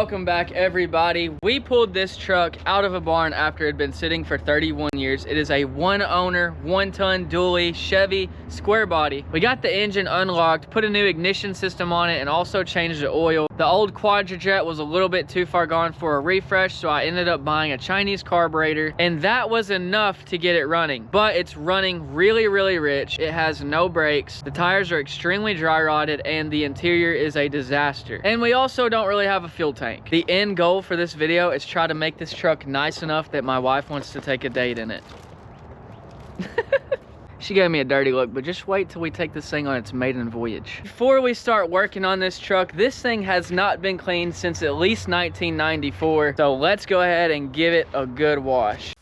Welcome back, everybody. We pulled this truck out of a barn after it had been sitting for 31 years. It is a one owner, 1 ton dually Chevy square body. We got the engine unlocked, put a new ignition system on it, and also changed the oil. The old Quadrajet was a little bit too far gone for a refresh, so I ended up buying a Chinese carburetor, and that was enough to get it running. But it's running really, really rich. It has no brakes. The tires are extremely dry rotted, and the interior is a disaster. And we also don't really have a fuel tank. The end goal for this video is try to make this truck nice enough that my wife wants to take a date in it. She gave me a dirty look, but just wait till we take this thing on its maiden voyage. Before we start working on this truck, this thing has not been cleaned since at least 1994. So let's go ahead and give it a good wash.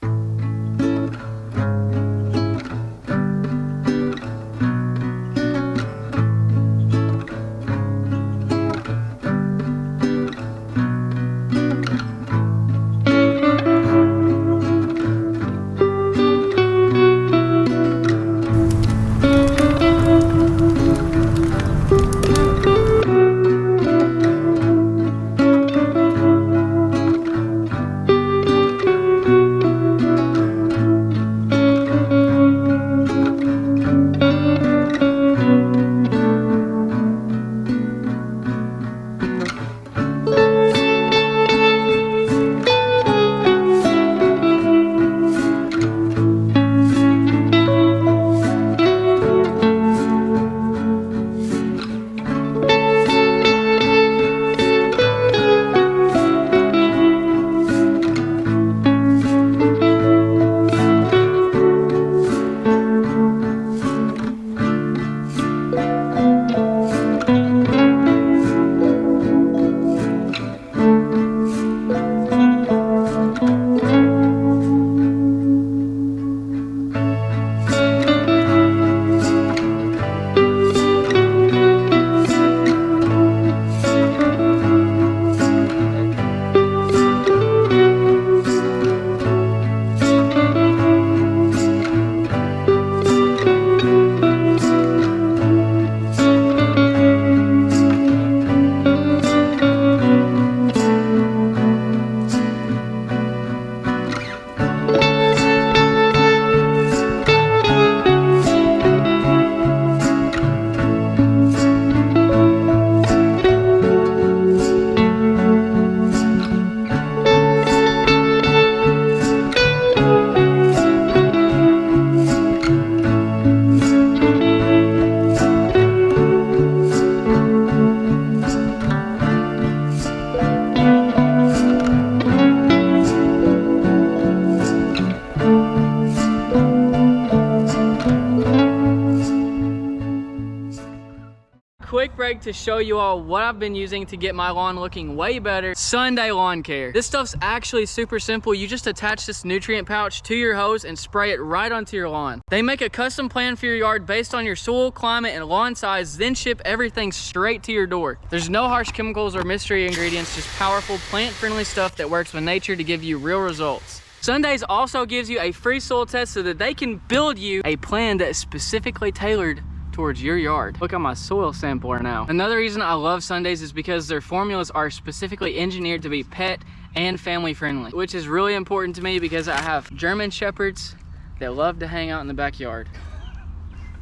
Quick break to show you all what I've been using to get my lawn looking way better. Sunday lawn care. This stuff's actually super simple. You just attach this nutrient pouch to your hose and spray it right onto your lawn. They make a custom plan for your yard based on your soil, climate, and lawn size, then ship everything straight to your door. There's no harsh chemicals or mystery ingredients, just powerful plant-friendly stuff that works with nature to give you real results. Sundays also gives you a free soil test so that they can build you a plan that is specifically tailored towards your yard. Look at my soil sampler now. Another reason I love Sundays is because their formulas are specifically engineered to be pet and family friendly, which is really important to me because I have German Shepherds that love to hang out in the backyard.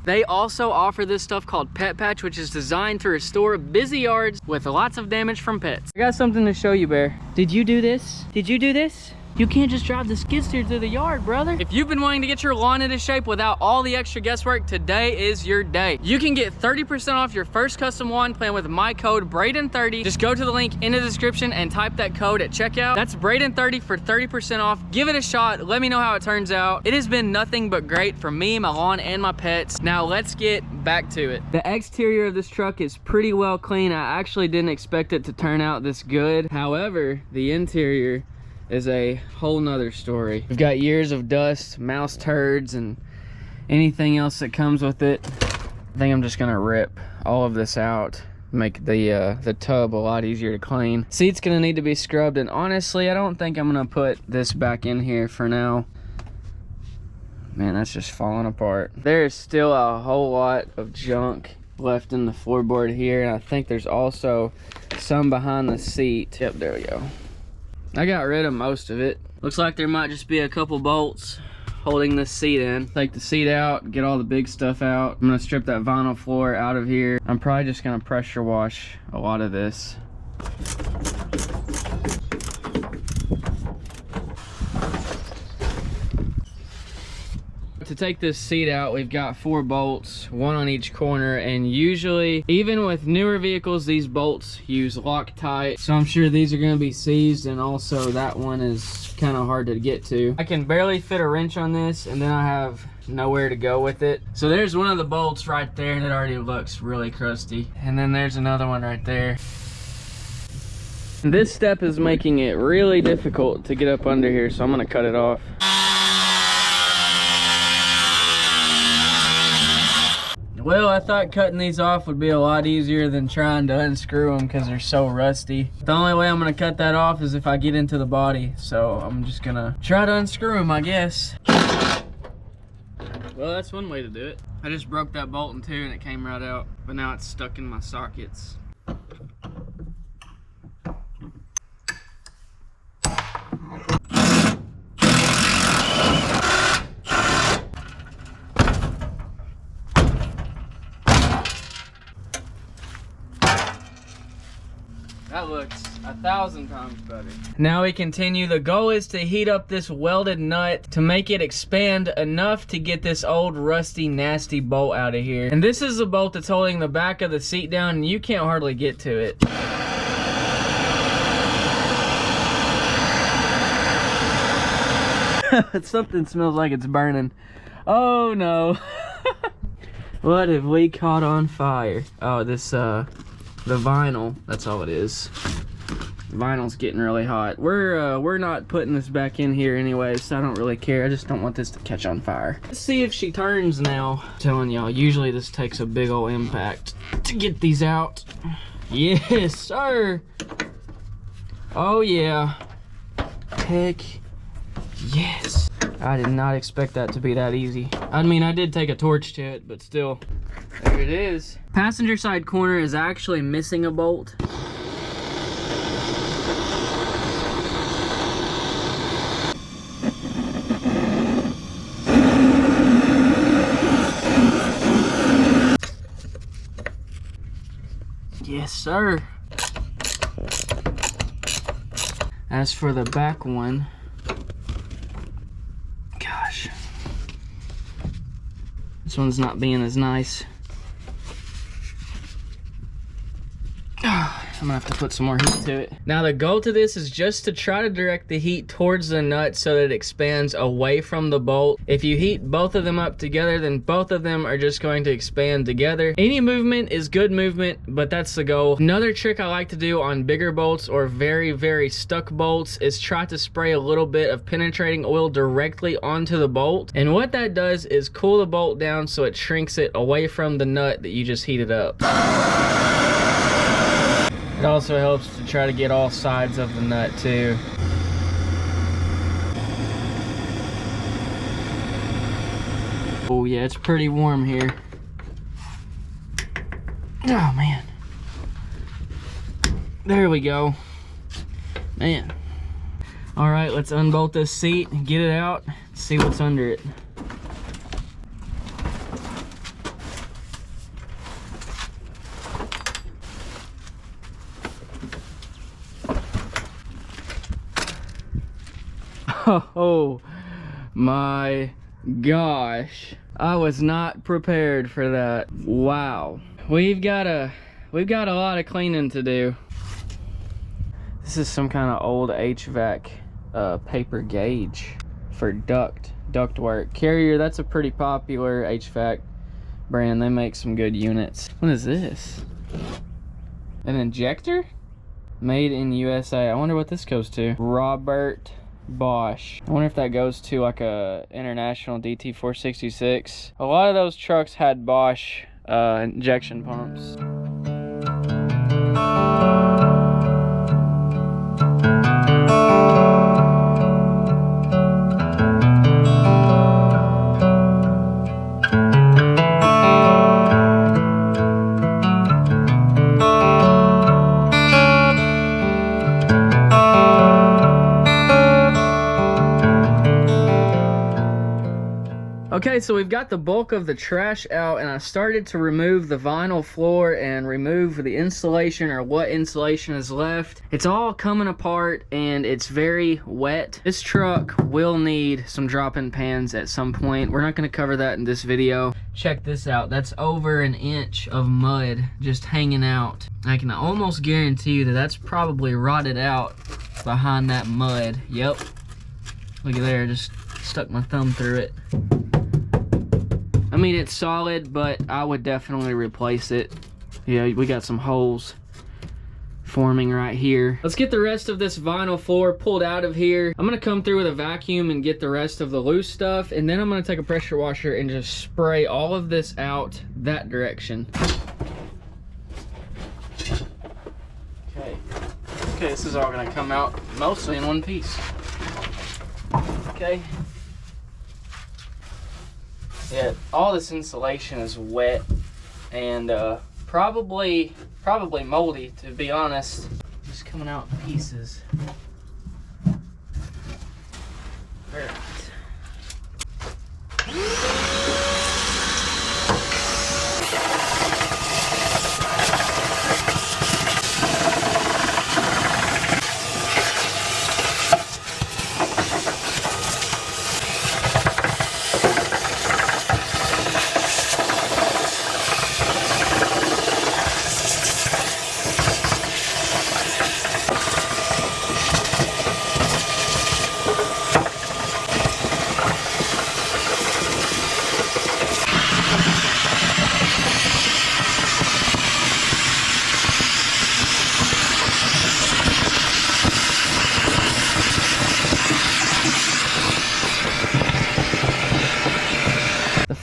They also offer this stuff called Pet Patch, which is designed to restore busy yards with lots of damage from pets. I got something to show you, Bear. Did you do this? Did you do this? You can't just drive the skid steer through the yard, brother. If you've been wanting to get your lawn into shape without all the extra guesswork, today is your day. You can get 30% off your first custom lawn plan with my code Braden30. Just go to the link in the description and type that code at checkout. That's Braden30 for 30% off. Give it a shot. Let me know how it turns out. It has been nothing but great for me, my lawn, and my pets. Now let's get back to it. The exterior of this truck is pretty well clean. I actually didn't expect it to turn out this good. However, the interior is a whole nother story. We've got years of dust, mouse turds, and anything else that comes with it. I think I'm just gonna rip all of this out, make the tub a lot easier to clean. Seat's gonna need to be scrubbed, and honestly, I don't think I'm gonna put this back in here for now. Man, that's just falling apart. There's still a whole lot of junk left in the floorboard here, and I think there's also some behind the seat. Yep, there we go. I got rid of most of it. Looks like there might just be a couple bolts holding this seat in. Take the seat out, get all the big stuff out. I'm gonna strip that vinyl floor out of here. I'm probably just gonna pressure wash a lot of this. To take this seat out, we've got 4 bolts, 1 on each corner, and usually, even with newer vehicles, these bolts use Loctite. So I'm sure these are gonna be seized, and also that one is kind of hard to get to. I can barely fit a wrench on this, and then I have nowhere to go with it. So there's one of the bolts right there, and it already looks really crusty. And then there's another one right there. This step is making it really difficult to get up under here, so I'm gonna cut it off. Well, I thought cutting these off would be a lot easier than trying to unscrew them because they're so rusty. The only way I'm gonna cut that off is if I get into the body. So I'm just gonna try to unscrew them, I guess. Well, that's one way to do it. I just broke that bolt in 2 and it came right out, but now it's stuck in my sockets. That looks 1,000 times better. Now we continue. The goal is to heat up this welded nut to make it expand enough to get this old rusty nasty bolt out of here. And this is the bolt that's holding the back of the seat down, and you can't hardly get to it. Something smells like it's burning. Oh no. What have we caught on fire? Oh, this the vinyl, that's all it is. Vinyl's getting really hot. We're not putting this back in here anyway, so I don't really care. I just don't want this to catch on fire. Let's see if she turns now. I'm telling y'all, usually this takes a big old impact to get these out. Yes, sir. Oh yeah. Heck yes. I did not expect that to be that easy. I mean, I did take a torch to it, but still. There it is. Passenger side corner is actually missing a bolt. Yes, sir. As for the back one, gosh, this one's not being as nice. I'm gonna have to put some more heat to it. Now the goal to this is just to try to direct the heat towards the nut so that it expands away from the bolt. If you heat both of them up together, then both of them are just going to expand together. Any movement is good movement, but that's the goal. Another trick I like to do on bigger bolts or very, very stuck bolts is try to spray a little bit of penetrating oil directly onto the bolt. And what that does is cool the bolt down so it shrinks it away from the nut that you just heated up. It also helps to try to get all sides of the nut too. Oh yeah, it's pretty warm here. Oh man. There we go. Man. All right, let's unbolt this seat and get it out, see what's under it. Oh my gosh, I was not prepared for that. Wow, we've got a lot of cleaning to do. This is some kind of old HVAC paper gauge for duct work. Carrier, that's a pretty popular HVAC brand. They make some good units. What is this? An injector? Made in USA. I wonder what this goes to. Robert Bosch. I wonder if that goes to like a international DT466. A lot of those trucks had Bosch injection pumps. Okay, so we've got the bulk of the trash out, and I started to remove the vinyl floor and remove the insulation, or what insulation is left. It's all coming apart and it's very wet. This truck will need some drop-in pans at some point. We're not going to cover that in this video. Check this out. That's over an inch of mud just hanging out. I can almost guarantee you that that's probably rotted out behind that mud. Yep. Look at there, just stuck my thumb through it. I mean, it's solid, but I would definitely replace it. Yeah, we got some holes forming right here. Let's get the rest of this vinyl floor pulled out of here. I'm gonna come through with a vacuum and get the rest of the loose stuff, and then I'm gonna take a pressure washer and just spray all of this out that direction. Okay, this is all gonna come out mostly in one piece. Okay. Yeah, all this insulation is wet and probably moldy, to be honest. Just coming out in pieces. All right.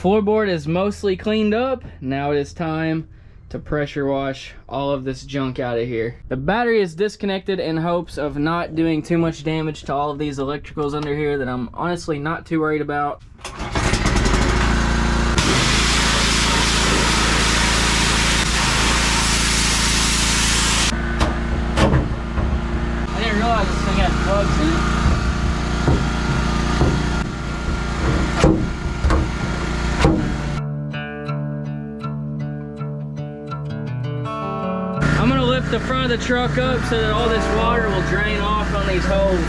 Floorboard is mostly cleaned up. Now it is time to pressure wash all of this junk out of here. The battery is disconnected in hopes of not doing too much damage to all of these electricals under here that I'm honestly not too worried about. I didn't realize this thing had plugs in it. I'm gonna lift the front of the truck up so that all this water will drain off on these holes.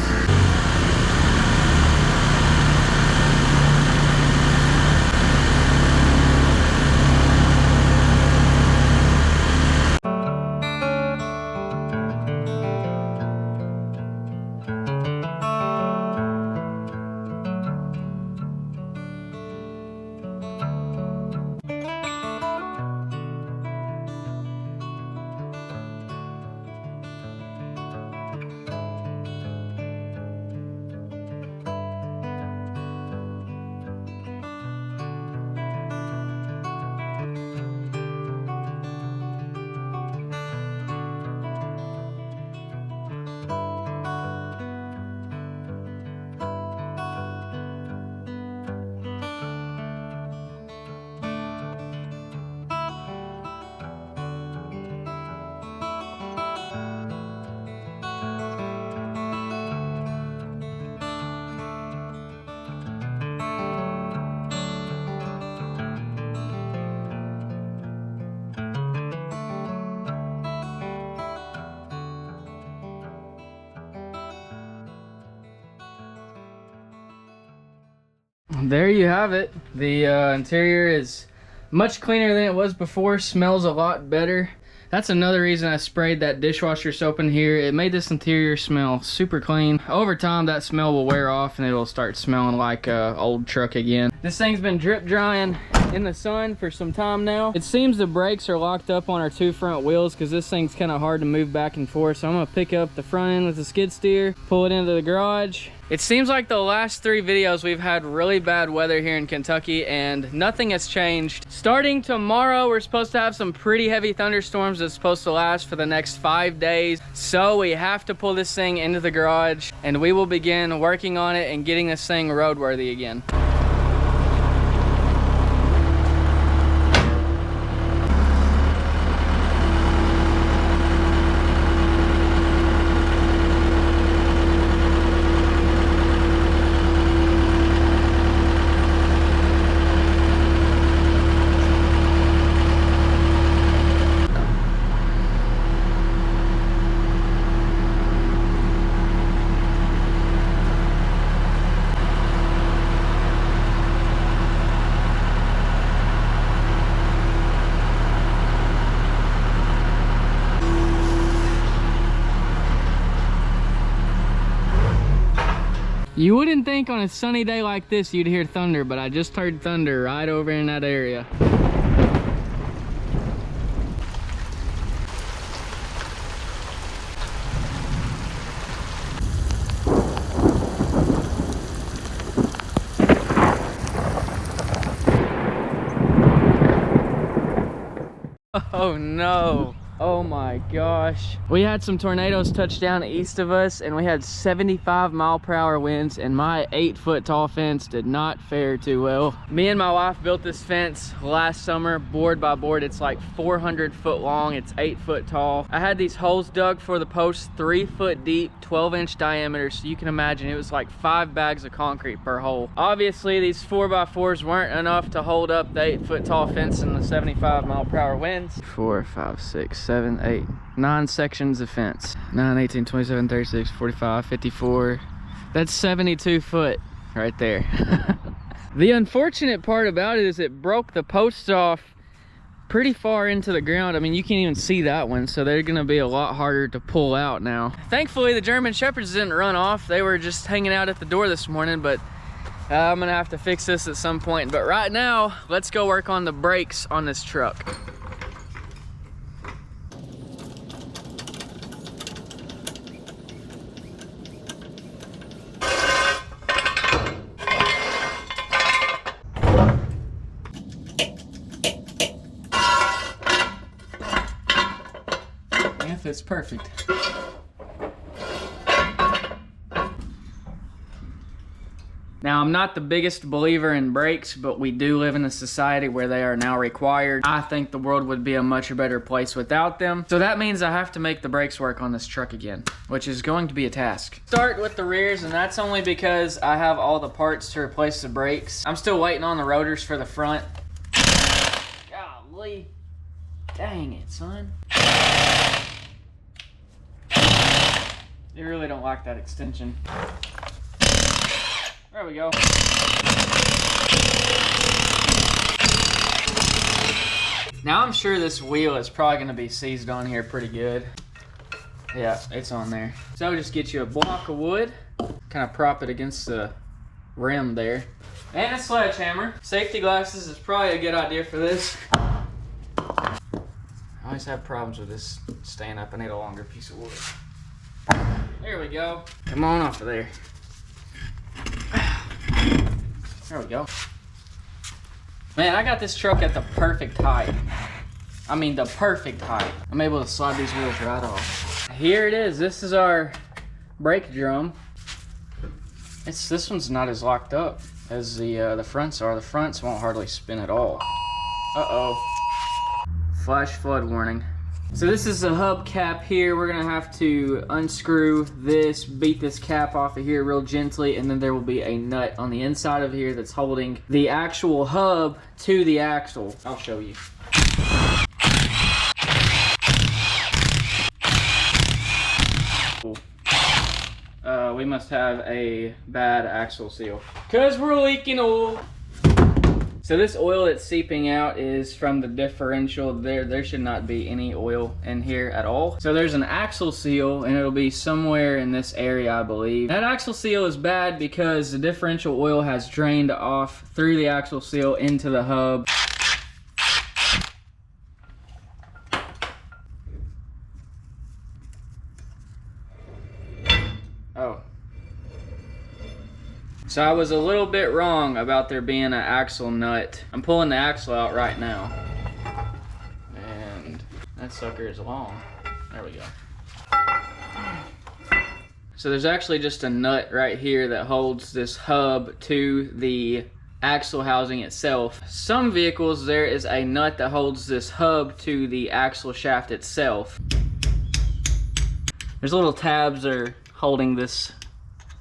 There you have it. The interior is much cleaner than it was before. Smells a lot better. That's another reason I sprayed that dishwasher soap in here. It made this interior smell super clean. Over time, that smell will wear off and it'll start smelling like an old truck again. This thing's been drip drying in the sun for some time now. It seems the brakes are locked up on our two front wheels because this thing's kind of hard to move back and forth. So I'm gonna pick up the front end with the skid steer, pull it into the garage. It seems like the last 3 videos we've had really bad weather here in Kentucky and nothing has changed. Starting tomorrow, we're supposed to have some pretty heavy thunderstorms that's supposed to last for the next 5 days. So we have to pull this thing into the garage and we will begin working on it and getting this thing roadworthy again. You wouldn't think on a sunny day like this you'd hear thunder, but I just heard thunder right over in that area. Oh no. Oh my gosh. We had some tornadoes touch down east of us and we had 75-mile-per-hour winds, and my 8-foot tall fence did not fare too well. Me and my wife built this fence last summer, board by board. It's like 400 foot long, it's 8 foot tall. I had these holes dug for the posts 3 foot deep, 12-inch diameter, so you can imagine it was like 5 bags of concrete per hole. Obviously these 4x4s weren't enough to hold up the 8-foot tall fence in the 75-mile-per-hour winds. 4, 5, 6, 7, 8, 9 sections of fence. 9, 18, 27, 36, 45, 54. That's 72 foot right there. The unfortunate part about it is it broke the posts off pretty far into the ground. I mean, you can't even see that one, so they're gonna be a lot harder to pull out now. Thankfully, the German Shepherds didn't run off. They were just hanging out at the door this morning, but I'm gonna have to fix this at some point. But right now, let's go work on the brakes on this truck. It's perfect. Now, I'm not the biggest believer in brakes, but we do live in a society where they are now required. I think the world would be a much better place without them. So that means I have to make the brakes work on this truck again, which is going to be a task. Start with the rears, and that's only because I have all the parts to replace the brakes. I'm still waiting on the rotors for the front. Golly. Dang it, son. You really don't like that extension. There we go. Now I'm sure this wheel is probably gonna be seized on here pretty good. Yeah, it's on there. So just get you a block of wood, kind of prop it against the rim there. And a sledgehammer. Safety glasses is probably a good idea for this. I always have problems with this staying up. I need a longer piece of wood. There we go. Come on off of there. There we go. Man, I got this truck at the perfect height. I mean, the perfect height. I'm able to slide these wheels right off. Here it is. This is our brake drum. This one's not as locked up as the fronts are. The fronts won't hardly spin at all. Uh-oh. Flash flood warning. So this is the hub cap here. We're gonna have to unscrew this, beat this cap off of here real gently, and then there will be a nut on the inside of here that's holding the actual hub to the axle. I'll show you. We must have a bad axle seal, 'cause we're leaking oil. So this oil that's seeping out is from the differential. There should not be any oil in here at all. So there's an axle seal, and it'll be somewhere in this area, I believe. That axle seal is bad because the differential oil has drained off through the axle seal into the hub. Oh. So I was a little bit wrong about there being an axle nut. I'm pulling the axle out right now. And that sucker is long. There we go. So there's actually just a nut right here that holds this hub to the axle housing itself. Some vehicles, there is a nut that holds this hub to the axle shaft itself. There's little tabs that are holding this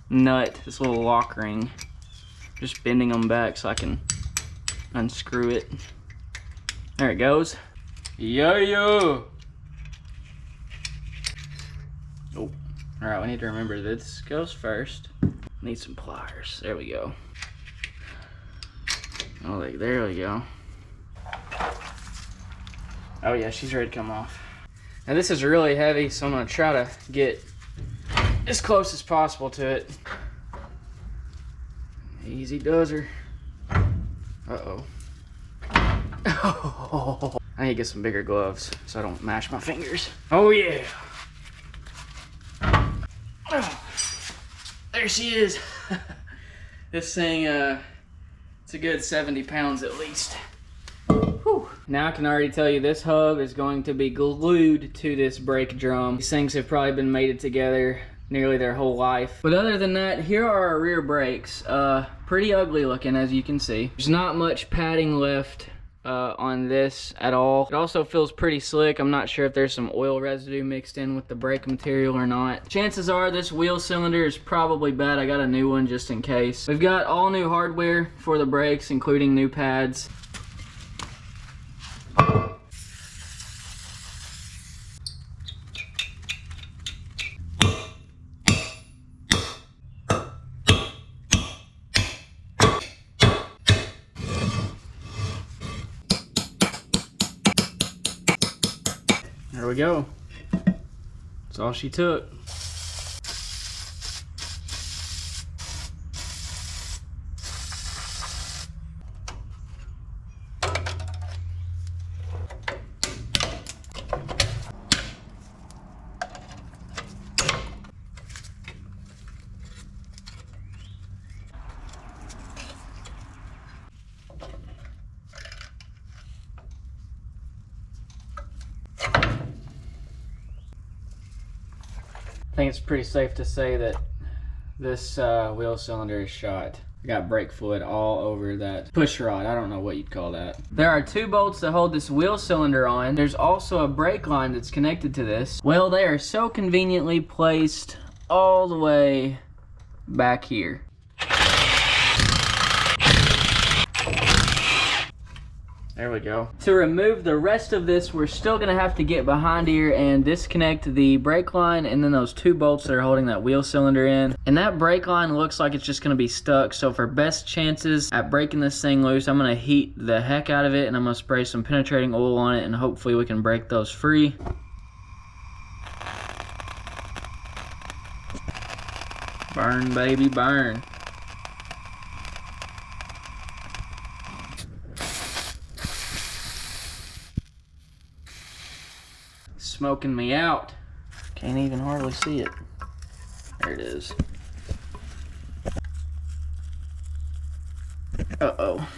nut, this little lock ring. Just bending them back so I can unscrew it. There it goes. Yo. Oh, all right, we need to remember this goes first. Need some pliers. There we go. Oh, there we go. Oh yeah, she's ready to come off. Now this is really heavy, so I'm gonna try to get as close as possible to it. Easy does her. Uh-oh. Oh, I need to get some bigger gloves so I don't mash my fingers. Oh yeah. Oh, there she is. This thing, it's a good 70 pounds at least. Whew. Now I can already tell you this hub is going to be glued to this brake drum. These things have probably been mated together nearly their whole life. But other than that, here are our rear brakes. Pretty ugly looking, as you can see. There's not much padding left on this at all. It also feels pretty slick. I'm not sure if there's some oil residue mixed in with the brake material or not. Chances are this wheel cylinder is probably bad. I got a new one just in case. We've got all new hardware for the brakes, including new pads. There we go. That's all she took. I think it's pretty safe to say that this wheel cylinder is shot. I got brake fluid all over that push rod. I don't know what you'd call that. There are 2 bolts that hold this wheel cylinder on. There's also a brake line that's connected to this. Well, they are so conveniently placed all the way back here. There we go. To remove the rest of this, we're still gonna have to get behind here and disconnect the brake line and then those 2 bolts that are holding that wheel cylinder in. And that brake line looks like it's just gonna be stuck. So for best chances at breaking this thing loose, I'm gonna heat the heck out of it and I'm gonna spray some penetrating oil on it and hopefully we can break those free. Burn, baby, burn. Smoking me out. Can't even hardly see it. There it is. Uh-oh.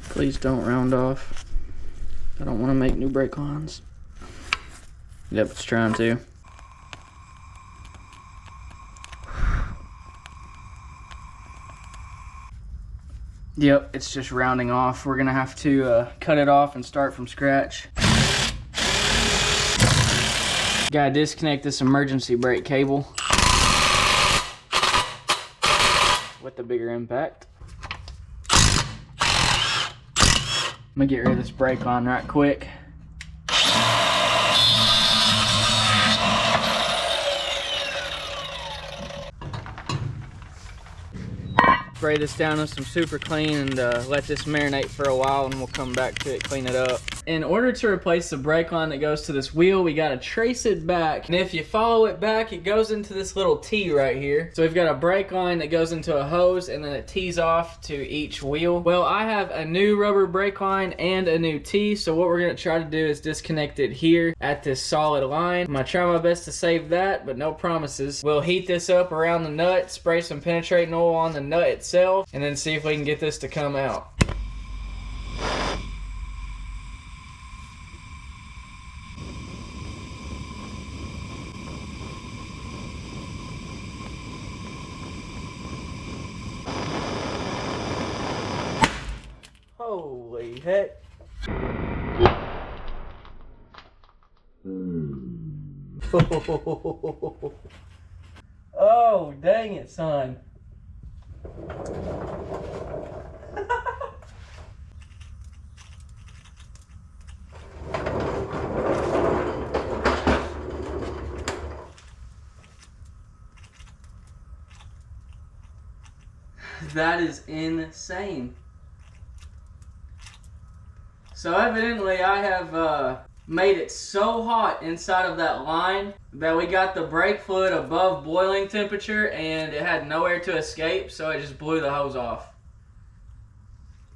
Please don't round off. I don't want to make new brake lines. Yep, it's trying to. Yep, it's just rounding off. We're gonna have to cut it off and start from scratch. Gotta disconnect this emergency brake cable with the bigger impact. I'm gonna get rid of this brake line right quick. Spray this down with some super clean and let this marinate for a while and we'll come back to it, clean it up. In order to replace the brake line that goes to this wheel, we gotta trace it back. And if you follow it back, it goes into this little T right here. So we've got a brake line that goes into a hose and then it tees off to each wheel. Well, I have a new rubber brake line and a new T. So what we're gonna try to do is disconnect it here at this solid line. I'm gonna try my best to save that, but no promises. We'll heat this up around the nut, spray some penetrating oil on the nut itself, and then see if we can get this to come out. Holy heck. Oh, dang it, son. That is insane. So evidently I have made it so hot inside of that line that we got the brake fluid above boiling temperature and it had nowhere to escape, so it just blew the hose off.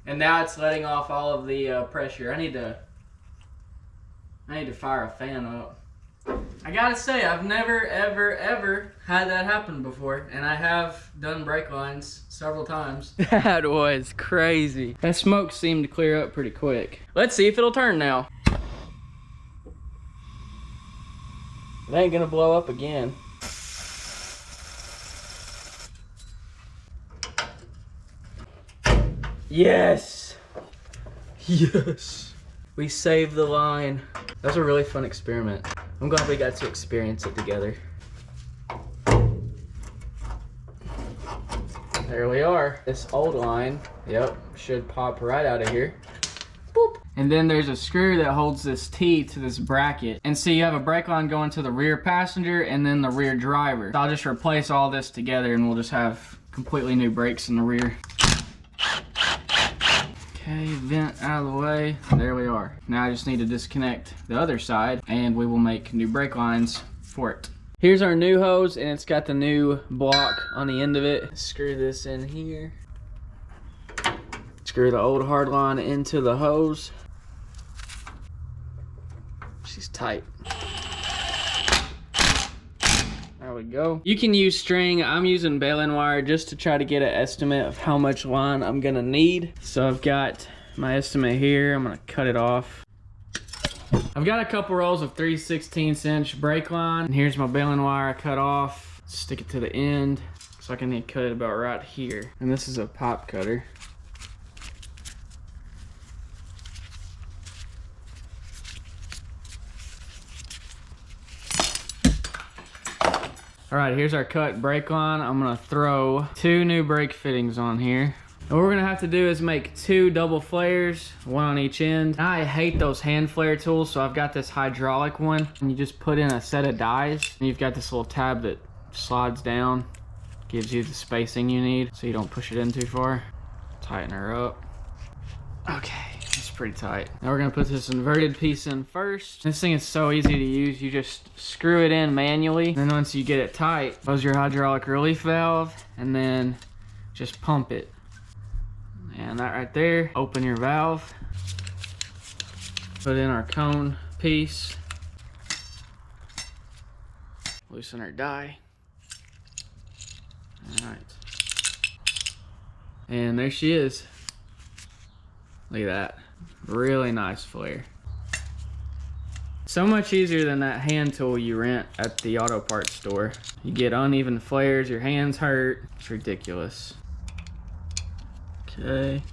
And now it's letting off all of the pressure. I need to fire a fan up. I gotta say, I've never ever had that happen before, and I have done brake lines several times. That was crazy. That smoke seemed to clear up pretty quick. Let's see if it'll turn now. It ain't gonna blow up again. Yes! Yes! We saved the line. That was a really fun experiment. I'm glad we got to experience it together. There we are. This old line, yep, should pop right out of here. Boop. And then there's a screw that holds this T to this bracket. And see, you have a brake line going to the rear passenger and then the rear driver. So I'll just replace all this together and we'll just have completely new brakes in the rear. Okay, vent out of the way. There we are. Now I just need to disconnect the other side and we will make new brake lines for it. Here's our new hose and it's got the new block on the end of it. Screw this in here. Screw the old hard line into the hose. She's tight. There we go. You can use string. I'm using baling wire just to try to get an estimate of how much line I'm gonna need. So I've got my estimate here. I'm gonna cut it off. I've got a couple rolls of 3/16" brake line. And here's my baling wire I cut off. Stick it to the end. So I can need to cut it about right here. And this is a pipe cutter. All right, here's our cut brake line. I'm gonna throw 2 new brake fittings on here. And what we're gonna have to do is make 2 double flares, 1 on each end. I hate those hand flare tools, so I've got this hydraulic one. And you just put in a set of dies, and you've got this little tab that slides down, gives you the spacing you need, so you don't push it in too far. Tighten her up. Okay. Pretty tight. Now we're gonna put this inverted piece in first. This thing is so easy to use. You just screw it in manually. And then once you get it tight, close your hydraulic relief valve and then just pump it. And that right there, open your valve. Put in our cone piece. Loosen our die. All right. And there she is. Look at that. Really nice flare. So much easier than that hand tool you rent at the auto parts store. You get uneven flares, your hands hurt. It's ridiculous. Okay.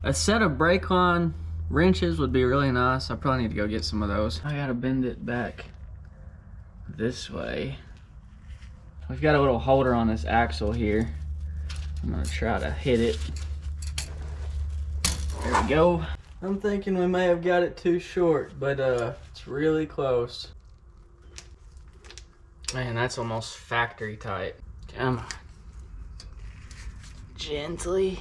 A set of brake line wrenches would be really nice. I probably need to go get some of those. I gotta bend it back this way. We've got a little holder on this axle here. I'm gonna try to hit it. There we go. I'm thinking we may have got it too short, but it's really close. Man, that's almost factory tight. Come on. Gently.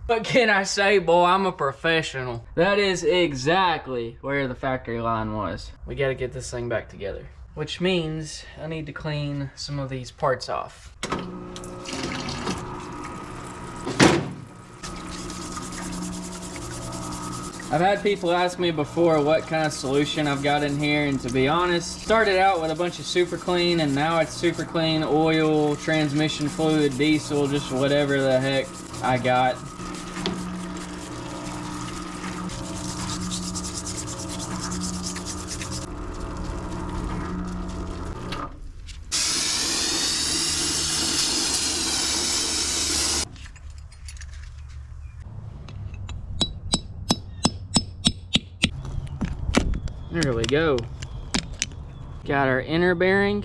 What can I say, boy? I'm a professional. That is exactly where the factory line was. We gotta get this thing back together, which means I need to clean some of these parts off. I've had people ask me before what kind of solution I've got in here, and to be honest, started out with a bunch of super clean and now it's super clean oil, transmission fluid, diesel, just whatever the heck I got. There we go. Got our inner bearing.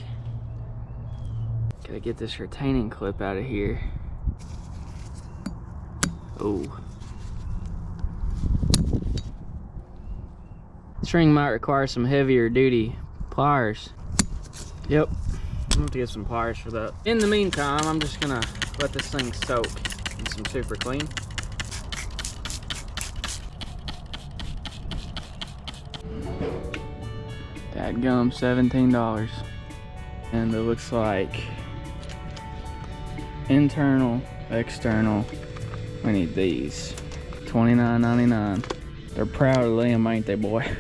Gotta get this retaining clip out of here. Oh. This ring might require some heavier duty pliers. Yep, I'm gonna have to get some pliers for that. In the meantime, I'm just gonna let this thing soak in some super clean. That gum, $17. And it looks like internal, external. We need these. $29.99. They're proud of them, ain't they, boy?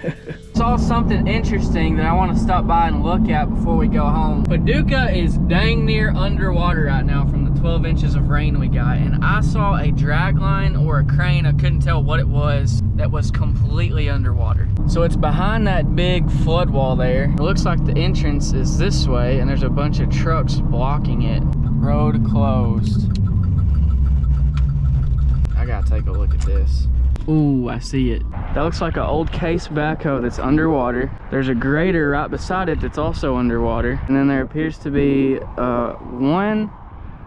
Saw something interesting that I want to stop by and look at before we go home. Paducah is dang near underwater right now from the 12 inches of rain we got, and I saw a drag line or a crane, I couldn't tell what it was, that was completely underwater. So it's behind that big flood wall there. It looks like the entrance is this way, and there's a bunch of trucks blocking it. Road closed. I gotta take a look at this. Ooh, I see it. That looks like an old case backhoe that's underwater. There's a grader right beside it that's also underwater. And then there appears to be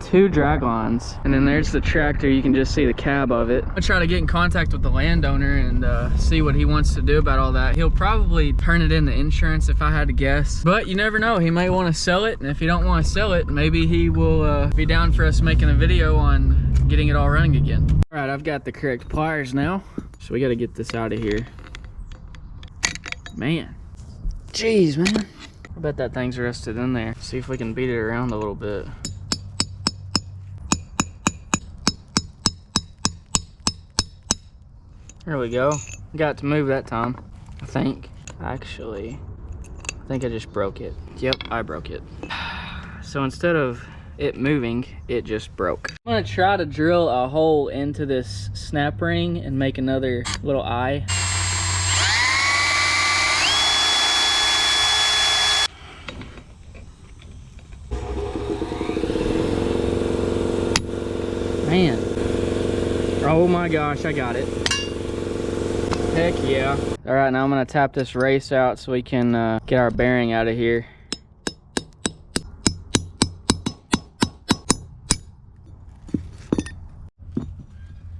two drag lines. And then there's the tractor. You can just see the cab of it. I'll try to get in contact with the landowner and see what he wants to do about all that. He'll probably turn it into insurance if I had to guess. But you never know, he may want to sell it. And if he don't want to sell it, maybe he will be down for us making a video on getting it all running again. All right, I've got the correct pliers now. So we got to get this out of here. Man. Jeez, man. I bet that thing's rusted in there. See if we can beat it around a little bit. There we go. Got to move that time, I think. Actually, I think I just broke it. Yep, I broke it. So instead of it moving, it just broke. I'm gonna try to drill a hole into this snap ring and make another little eye. Man. Oh my gosh, I got it. Heck yeah. All right, now I'm gonna tap this race out so we can get our bearing out of here.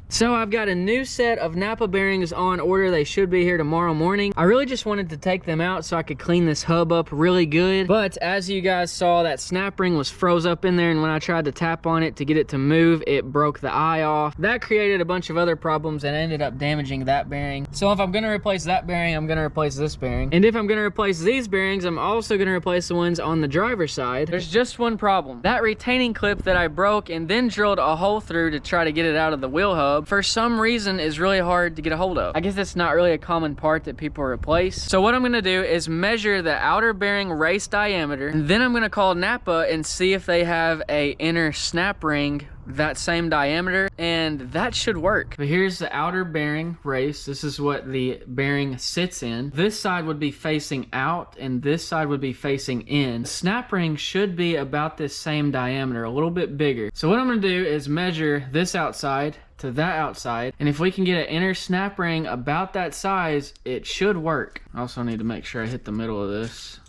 So I've got a new set of Napa bearings on order. They should be here tomorrow morning. I really just wanted to take them out so I could clean this hub up really good. But as you guys saw, that snap ring was froze up in there, and when I tried to tap on it to get it to move, it broke the eye off. That created a bunch of other problems and ended up damaging that bearing. So if I'm gonna replace that bearing, I'm gonna replace this bearing. And if I'm gonna replace these bearings, I'm also gonna replace the ones on the driver's side. There's just one problem. That retaining clip that I broke and then drilled a hole through to try to get it out of the wheel hub, for some reason is really hard to get a hold of. I guess it's not really a common part that people replace. So what I'm gonna do is measure the outer bearing race diameter, and then I'm gonna call Napa and see if they have a inner snap ring that same diameter, and that should work. But here's the outer bearing race. This is what the bearing sits in. This side would be facing out and this side would be facing in. The snap ring should be about this same diameter, a little bit bigger. So what I'm gonna do is measure this outside to that outside, and if we can get an inner snap ring about that size, it should work. I also need to make sure I hit the middle of this.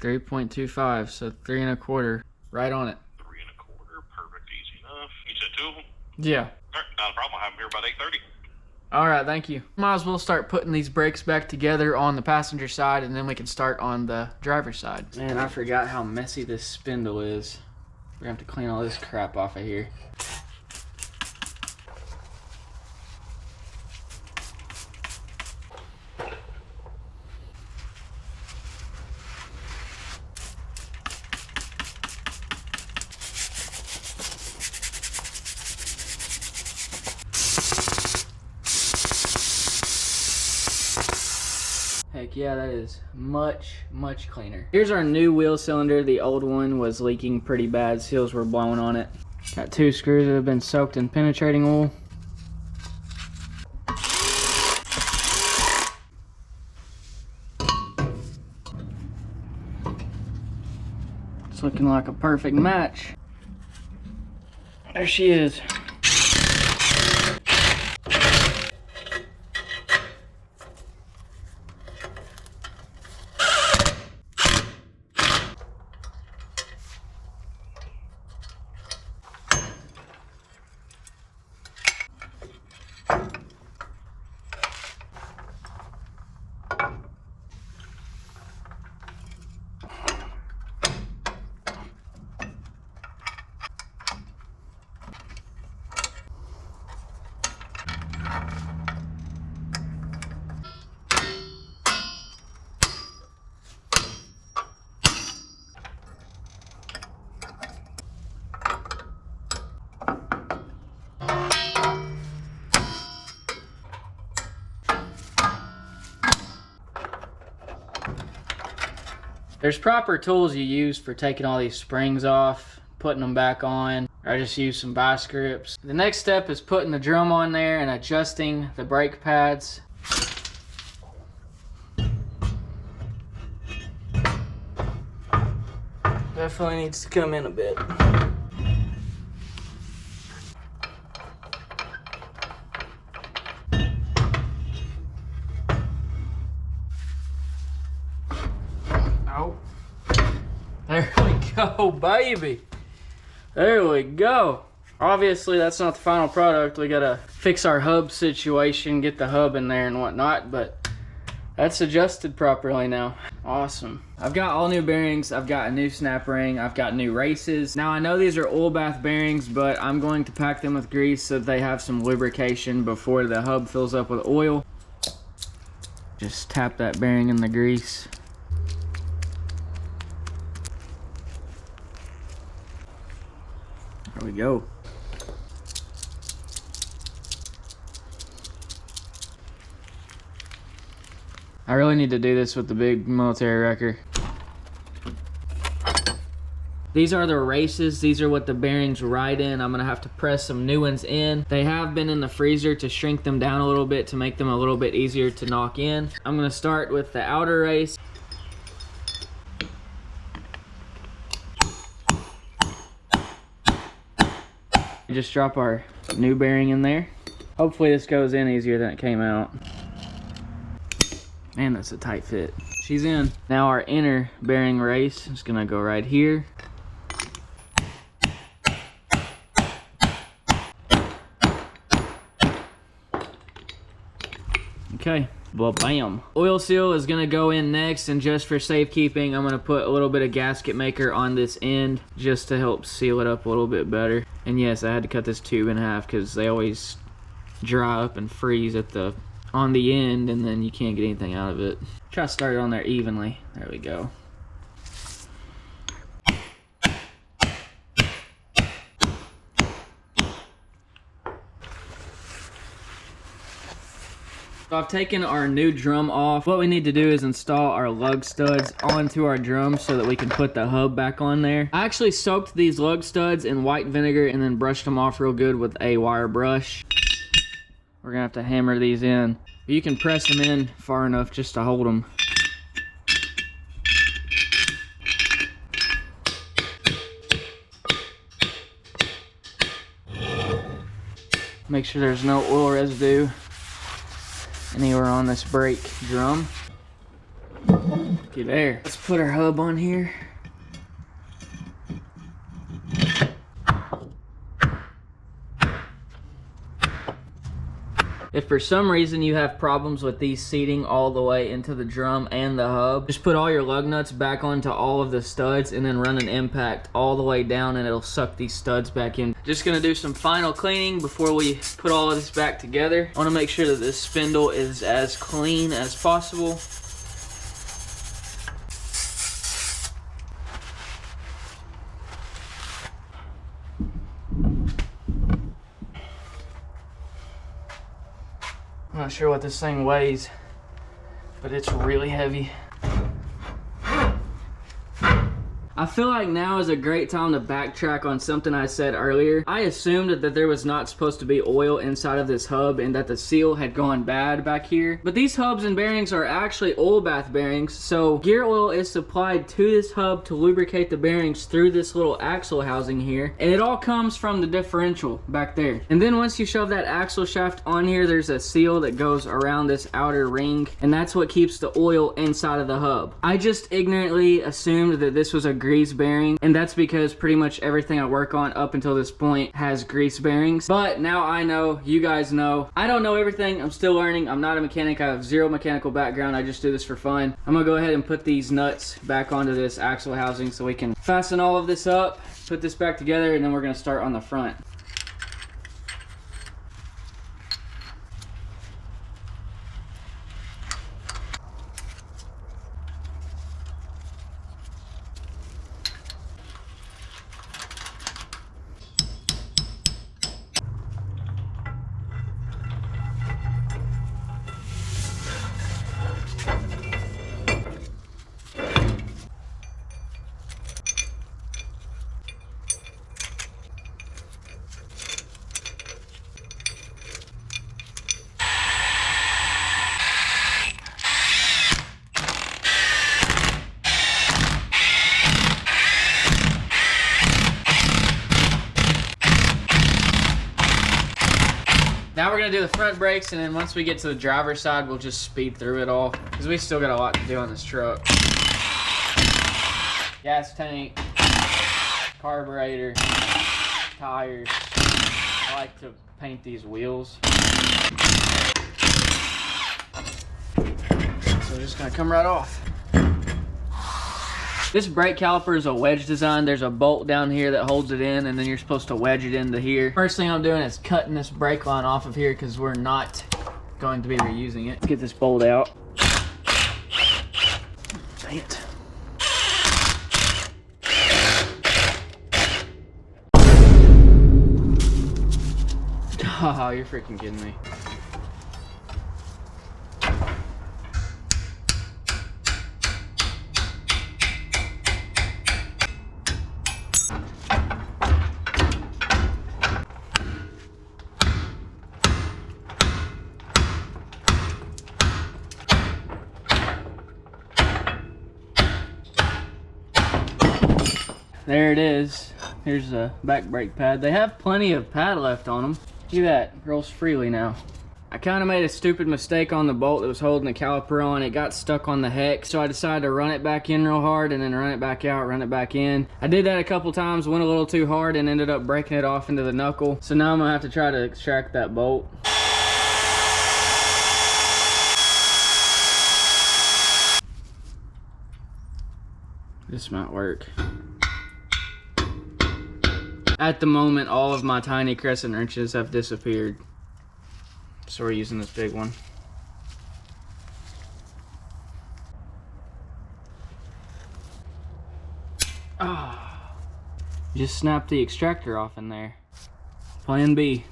3.25, so 3 1/4, right on it. Yeah. All right, not a problem. I'll have them here about 8:30. All right, thank you. Might as well start putting these brakes back together on the passenger side, and then we can start on the driver's side. Man, I forgot how messy this spindle is. We're gonna have to clean all this crap off of here. Heck yeah, that is much cleaner. Here's our new wheel cylinder. The old one was leaking pretty bad. Seals were blowing on it. Got 2 screws that have been soaked in penetrating oil. It's looking like a perfect match. There she is. There's proper tools you use for taking all these springs off, putting them back on. I just use some vice grips. The next step is putting the drum on there and adjusting the brake pads. Definitely needs to come in a bit. Oh, there we go, baby. There we go. Obviously, that's not the final product. We gotta fix our hub situation, get the hub in there and whatnot, but that's adjusted properly now. Awesome. I've got all new bearings. I've got a new snap ring. I've got new races. Now, I know these are oil bath bearings, but I'm going to pack them with grease so that they have some lubrication before the hub fills up with oil. Just tap that bearing in the grease. There we go. I really need to do this with the big military wrecker. These are the races. These are what the bearings ride in. I'm gonna have to press some new ones in. They have been in the freezer to shrink them down a little bit to make them a little bit easier to knock in. I'm gonna start with the outer race. Just drop our new bearing in there. Hopefully this goes in easier than it came out. Man, that's a tight fit. She's in. Now our inner bearing race is gonna go right here. Okay, well, bam. Oil seal is gonna go in next, and just for safekeeping, I'm gonna put a little bit of gasket maker on this end just to help seal it up a little bit better. And yes, I had to cut this tube in half because they always dry up and freeze at on the end, and then you can't get anything out of it. Try to start it on there evenly. There we go. So I've taken our new drum off. What we need to do is install our lug studs onto our drum so that we can put the hub back on there. I actually soaked these lug studs in white vinegar and then brushed them off real good with a wire brush. We're gonna have to hammer these in. You can press them in far enough just to hold them. Make sure there's no oil residue anywhere on this brake drum. Okay, there. Let's put our hub on here. If for some reason you have problems with these seating all the way into the drum and the hub, just put all your lug nuts back onto all of the studs and then run an impact all the way down and it'll suck these studs back in. Just gonna do some final cleaning before we put all of this back together. I wanna make sure that this spindle is as clean as possible. I'm not sure what this thing weighs, but it's really heavy. I feel like now is a great time to backtrack on something I said earlier. I assumed that there was not supposed to be oil inside of this hub and that the seal had gone bad back here. But these hubs and bearings are actually oil bath bearings, so gear oil is supplied to this hub to lubricate the bearings through this little axle housing here. And it all comes from the differential back there. And then once you shove that axle shaft on here, there's a seal that goes around this outer ring, and that's what keeps the oil inside of the hub. I just ignorantly assumed that this was a grease bearing, and that's because pretty much everything I work on up until this point has grease bearings. But now I know, you guys know. I don't know everything, I'm still learning. I'm not a mechanic, I have zero mechanical background, I just do this for fun. I'm gonna go ahead and put these nuts back onto this axle housing so we can fasten all of this up, put this back together, and then we're gonna start on the front. Now we're gonna do the front brakes, and then once we get to the driver's side, we'll just speed through it all, because we still got a lot to do on this truck. Gas tank, carburetor, tires. I like to paint these wheels. So we're just gonna come right off. This brake caliper is a wedge design. There's a bolt down here that holds it in, and then you're supposed to wedge it into here. First thing I'm doing is cutting this brake line off of here because we're not going to be reusing it. Let's get this bolt out. Dang it. Oh, you're freaking kidding me. There it is. Here's the back brake pad. They have plenty of pad left on them. See that, rolls freely now. I kind of made a stupid mistake on the bolt that was holding the caliper on. It got stuck on the hex, so I decided to run it back in real hard and then run it back out, run it back in. I did that a couple times, went a little too hard and ended up breaking it off into the knuckle. So now I'm gonna have to try to extract that bolt. This might work. At the moment, all of my tiny crescent wrenches have disappeared. So we're using this big one. Ah, just snap the extractor off in there. Plan B.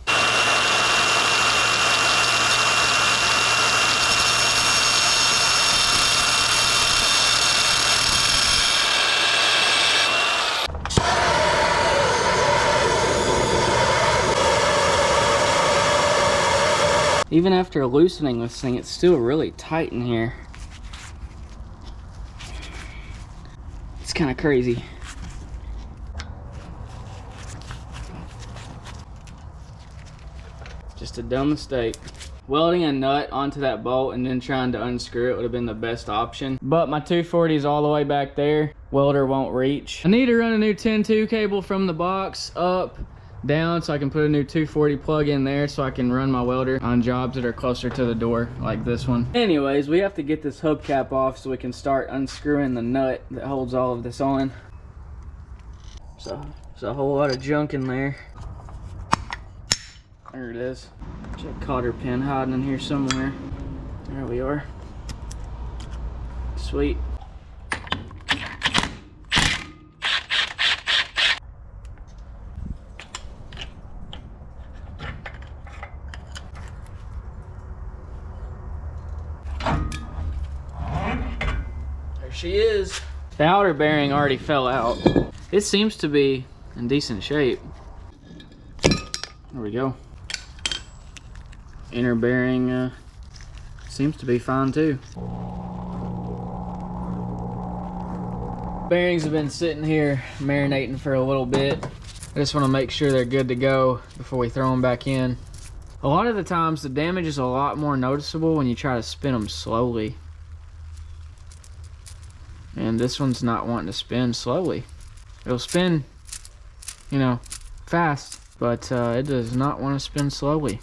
Even after loosening this thing, it's still really tight in here. It's kind of crazy. Just a dumb mistake. Welding a nut onto that bolt and then trying to unscrew it would have been the best option. But my 240 is all the way back there. Welder won't reach. I need to run a new 10-2 cable from the box up, down, so I can put a new 240 plug in there so I can run my welder on jobs that are closer to the door, like this one. Anyways, we have to get this hubcap off so we can start unscrewing the nut that holds all of this on. So there's a whole lot of junk in there. There it is. There's a cotter pin hiding in here somewhere. There we are. Sweet. She is. The outer bearing already fell out. It seems to be in decent shape. There we go. Inner bearing seems to be fine too. Bearings have been sitting here marinating for a little bit. I just want to make sure they're good to go before we throw them back in. A lot of the times the damage is a lot more noticeable when you try to spin them slowly. And this one's not wanting to spin slowly. It'll spin, you know, fast, but it does not want to spin slowly.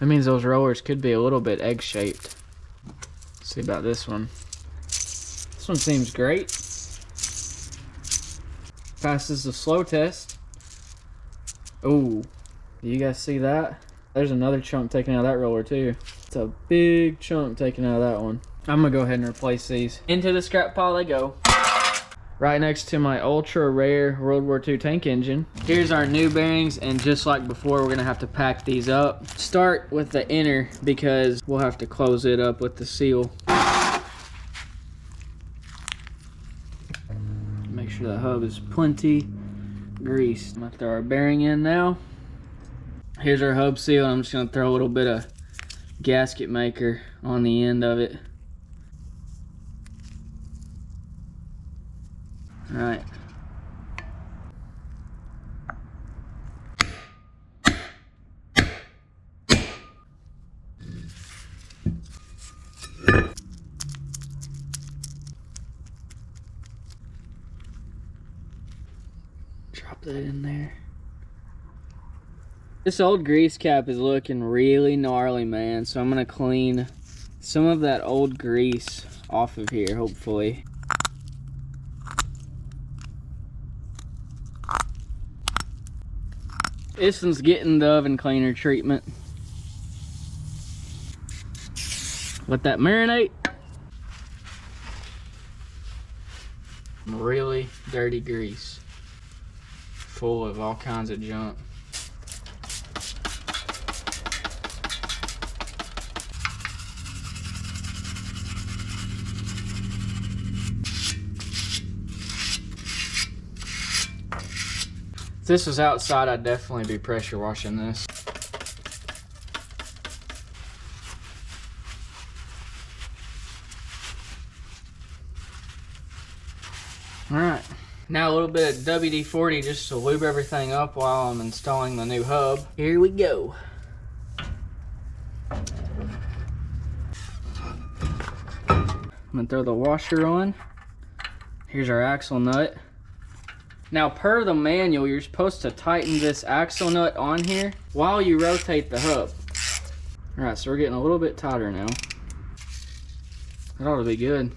That means those rollers could be a little bit egg-shaped. Let's see about this one. This one seems great. Passes the slow test. Ooh, do you guys see that? There's another chunk taken out of that roller too. It's a big chunk taken out of that one. I'm gonna go ahead and replace these. Into the scrap pile they go. Right next to my ultra rare World War II tank engine. Here's our new bearings, and just like before, we're gonna have to pack these up. Start with the inner because we'll have to close it up with the seal. Make sure the hub is plenty greased. I'm gonna throw our bearing in now. Here's our hub seal. I'm just gonna throw a little bit of gasket maker on the end of it. All right. Pop that in there. This old grease cap is looking really gnarly, man. So I'm gonna clean some of that old grease off of here, hopefully. This one's getting the oven cleaner treatment. Let that marinate. Really dirty grease, full of all kinds of junk. If this was outside, I'd definitely be pressure washing this. All right, now a little bit of WD-40 just to lube everything up while I'm installing the new hub. Here we go. I'm gonna throw the washer on. Here's our axle nut. Now, per the manual, you're supposed to tighten this axle nut on here while you rotate the hub. All right, so we're getting a little bit tighter now. That ought to be good.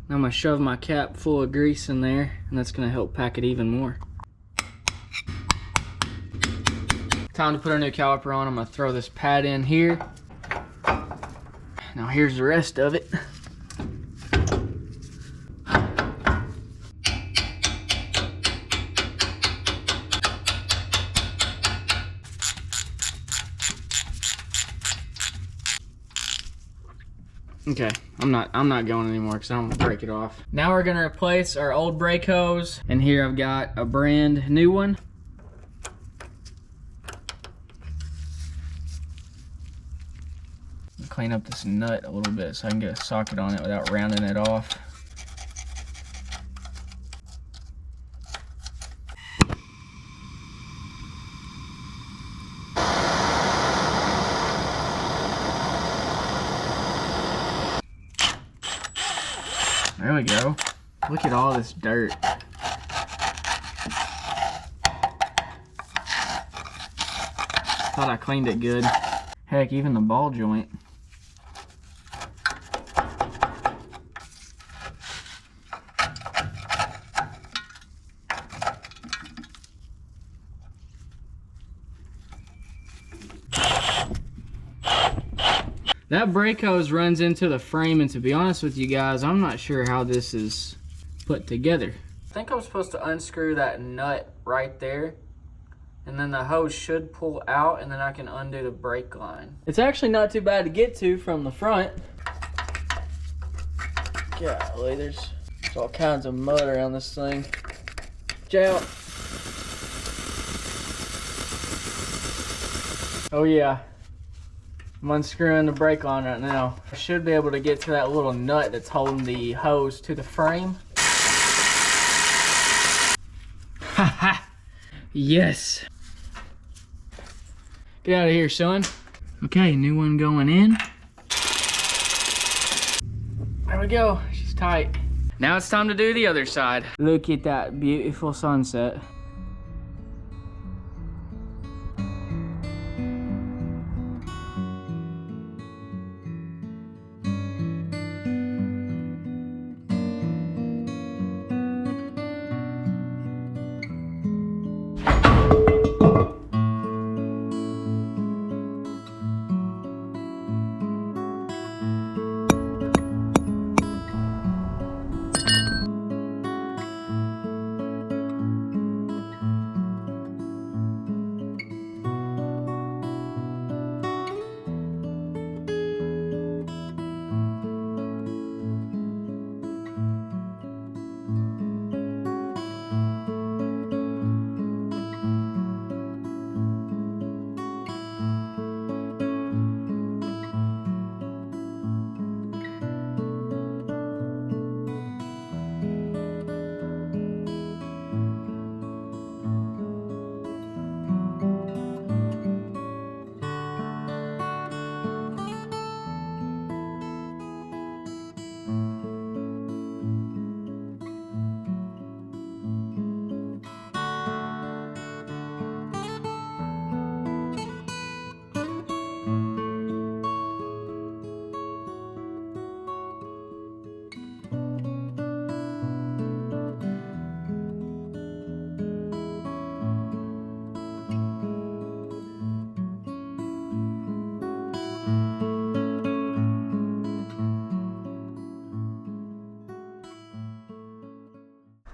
Now I'm gonna shove my cap full of grease in there, and that's gonna help pack it even more. Time to put our new caliper on. I'm gonna throw this pad in here. Now here's the rest of it. Okay, I'm not going anymore because I don't want to break it off. Now we're gonna replace our old brake hose, and here I've got a brand new one. Clean up this nut a little bit so I can get a socket on it without rounding it off. There we go. Look at all this dirt. Thought I cleaned it good. Heck, even the ball joint. That brake hose runs into the frame, and to be honest with you guys, I'm not sure how this is put together. I think I'm supposed to unscrew that nut right there, and then the hose should pull out, and then I can undo the brake line. It's actually not too bad to get to from the front. Golly, there's all kinds of mud around this thing. Watch out. Oh yeah. I'm unscrewing the brake line right now. I should be able to get to that little nut that's holding the hose to the frame. Haha! Yes! Get out of here, son. Okay, new one going in. There we go. She's tight. Now it's time to do the other side. Look at that beautiful sunset.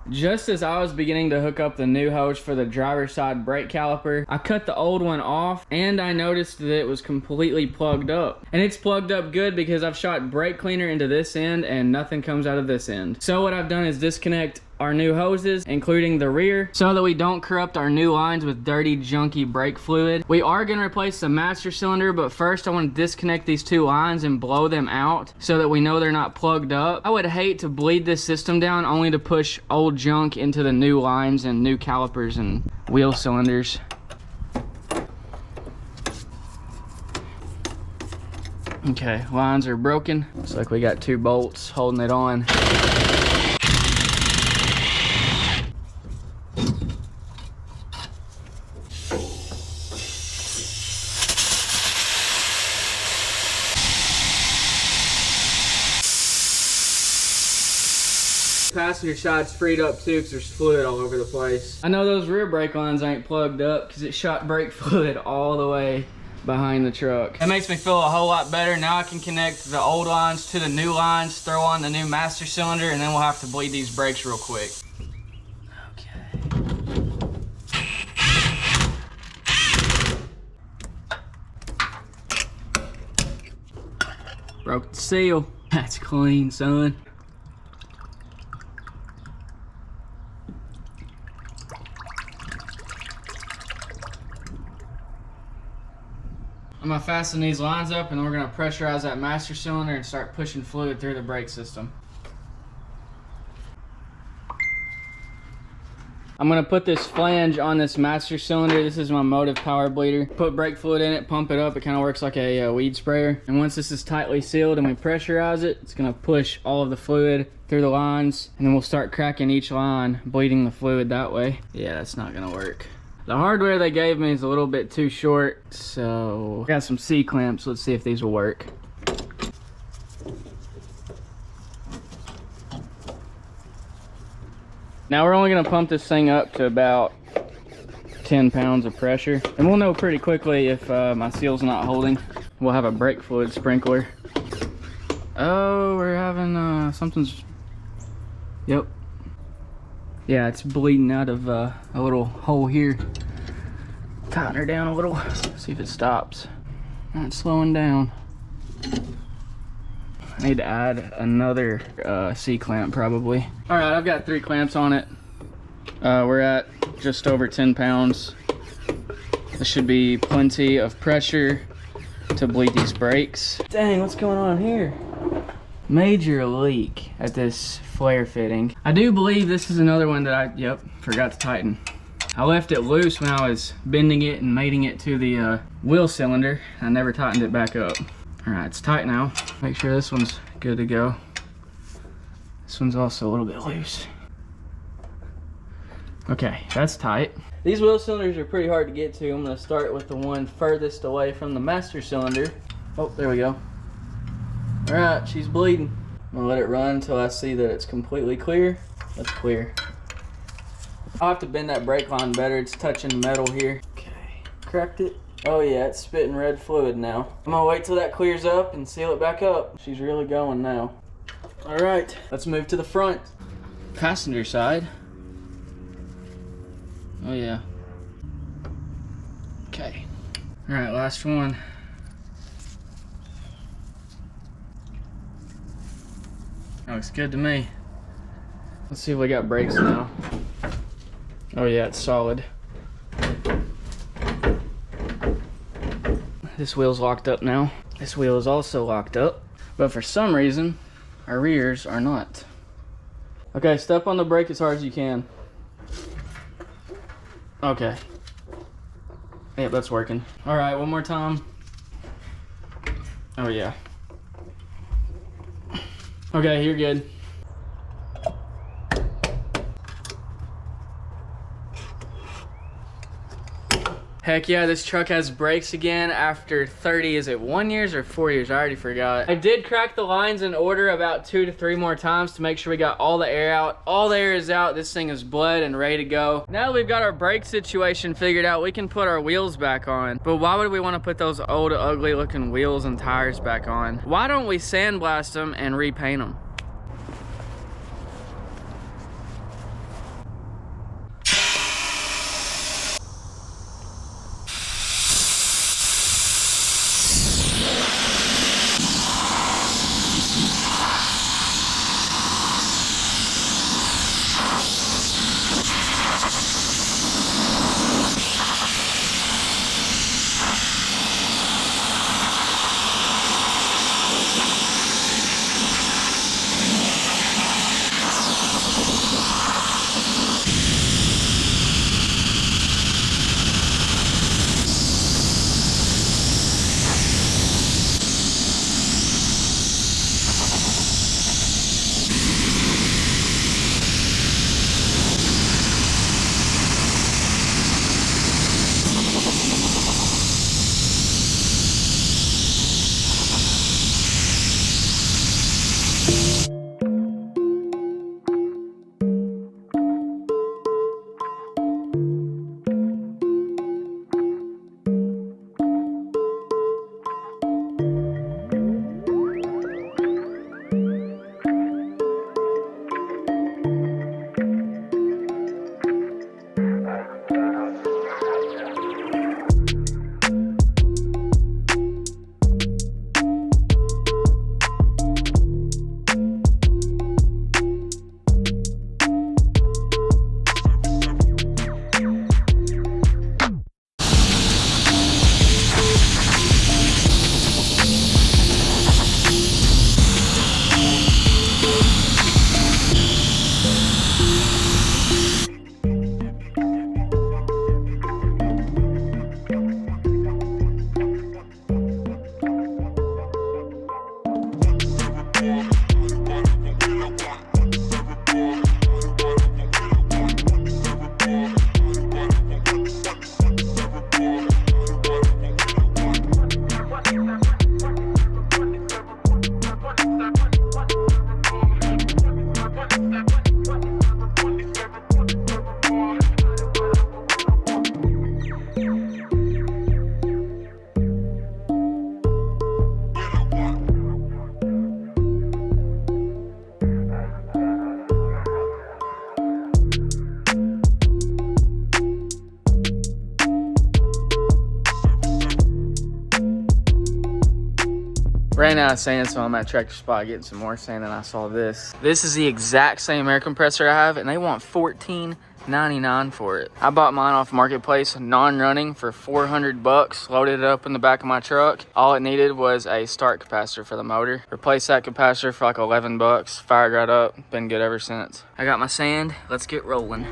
Just as I was beginning to hook up the new hose for the driver's side brake caliper, I cut the old one off and I noticed that it was completely plugged up. And it's plugged up good because I've shot brake cleaner into this end and nothing comes out of this end. So what I've done is disconnect our new hoses, including the rear, so that we don't corrupt our new lines with dirty, junky brake fluid. We are gonna replace the master cylinder, but first I want to disconnect these two lines and blow them out so that we know they're not plugged up. I would hate to bleed this system down only to push old junk into the new lines and new calipers and wheel cylinders. Okay, lines are broken. Looks like we got 2 bolts holding it on. Passenger side's freed up too because there's fluid all over the place. I know those rear brake lines ain't plugged up because it shot brake fluid all the way behind the truck. That makes me feel a whole lot better. Now I can connect the old lines to the new lines, throw on the new master cylinder, and then we'll have to bleed these brakes real quick. Okay. Broke the seal. That's clean, son. I'm gonna fasten these lines up and then we're gonna pressurize that master cylinder and start pushing fluid through the brake system. I'm gonna put this flange on this master cylinder. This is my motive power bleeder. Put brake fluid in it, pump it up. It kind of works like a weed sprayer. And once this is tightly sealed and we pressurize it, it's gonna push all of the fluid through the lines, and then we'll start cracking each line, bleeding the fluid that way. Yeah, that's not gonna work. The hardware they gave me is a little bit too short, so I got some C-clamps. Let's see if these will work. Now we're only gonna pump this thing up to about 10 pounds of pressure, and we'll know pretty quickly if my seal's not holding. We'll have a brake fluid sprinkler. Oh, we're having something's, yep. Yeah, it's bleeding out of a little hole here. Tighten her down a little, see if it stops. Not slowing down. I need to add another C-clamp probably. All right, I've got 3 clamps on it. We're at just over 10 pounds. This should be plenty of pressure to bleed these brakes. Dang, what's going on here? Major leak at this flare fitting. I do believe this is another one that I, forgot to tighten. I left it loose when I was bending it and mating it to the wheel cylinder. I never tightened it back up. All right, it's tight now. Make sure this one's good to go. This one's also a little bit loose. Okay, that's tight. These wheel cylinders are pretty hard to get to. I'm gonna start with the one furthest away from the master cylinder. Oh, there we go. All right, she's bleeding. I'm gonna let it run until I see that it's completely clear. That's clear. I'll have to bend that brake line better. It's touching the metal here. Okay, cracked it. Oh yeah, it's spitting red fluid now. I'm gonna wait till that clears up and seal it back up. She's really going now. All right, let's move to the front. Passenger side. Oh yeah. Okay. All right, last one. That looks good to me. Let's see if we got brakes now. Oh yeah, it's solid. This wheel's locked up now. This wheel is also locked up, but for some reason, our rears are not. Okay, step on the brake as hard as you can. Okay. Yep, that's working. All right, one more time. Oh yeah. Okay, you're good. Heck yeah, this truck has brakes again after 30, is it 1 year or 4 years? I already forgot. I did crack the lines in order about 2 to 3 more times to make sure we got all the air out. All the air is out. This thing is bled and ready to go. Now that we've got our brake situation figured out, we can put our wheels back on. But why would we want to put those old, ugly looking wheels and tires back on? Why don't we sandblast them and repaint them? ran out of sand, so I'm at Tractor Supply getting some more sand, and I saw this. This is the exact same air compressor I have, and they want $14.99 for it. I bought mine off Marketplace, non-running, for 400 bucks. Loaded it up in the back of my truck. All it needed was a start capacitor for the motor. Replaced that capacitor for like 11 bucks. Fired right up. Been good ever since. I got my sand. Let's get rolling.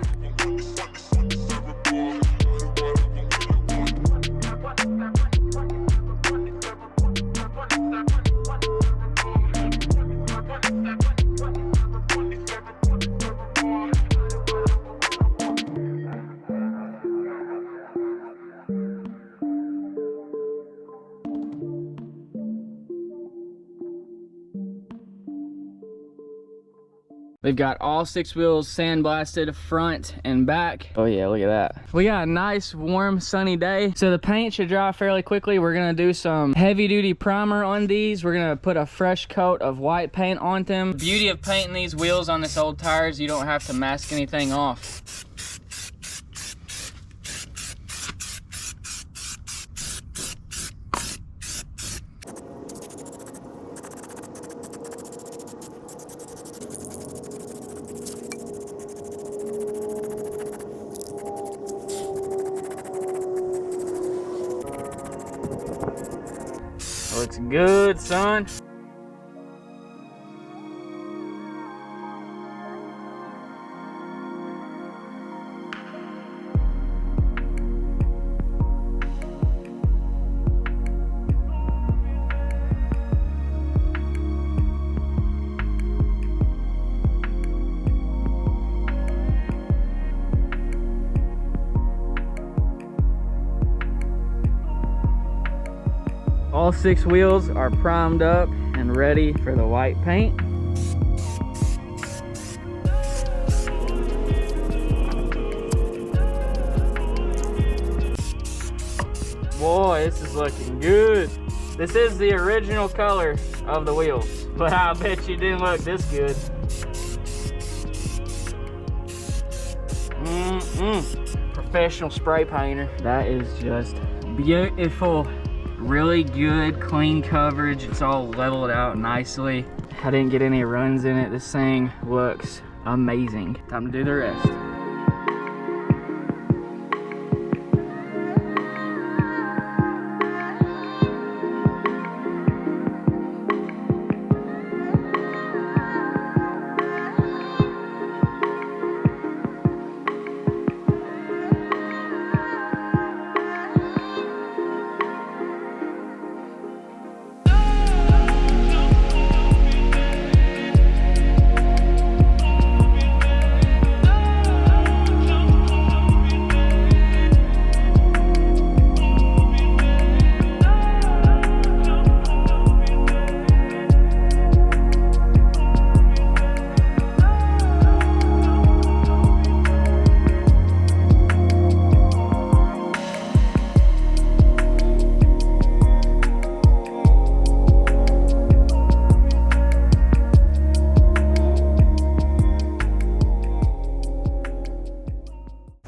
We've got all 6 wheels sandblasted front and back. Oh yeah, look at that. We got a nice, warm, sunny day. So the paint should dry fairly quickly. We're gonna do some heavy duty primer on these. We're gonna put a fresh coat of white paint on them. The beauty of painting these wheels on this old tire is you don't have to mask anything off. Looks good, son. All 6 wheels are primed up and ready for the white paint. Boy, this is looking good. This is the original color of the wheels, but I bet you didn't look this good. Professional spray painter. That is just beautiful. Really good, clean coverage. It's all leveled out nicely. I didn't get any runs in it. This thing looks amazing. Time to do the rest.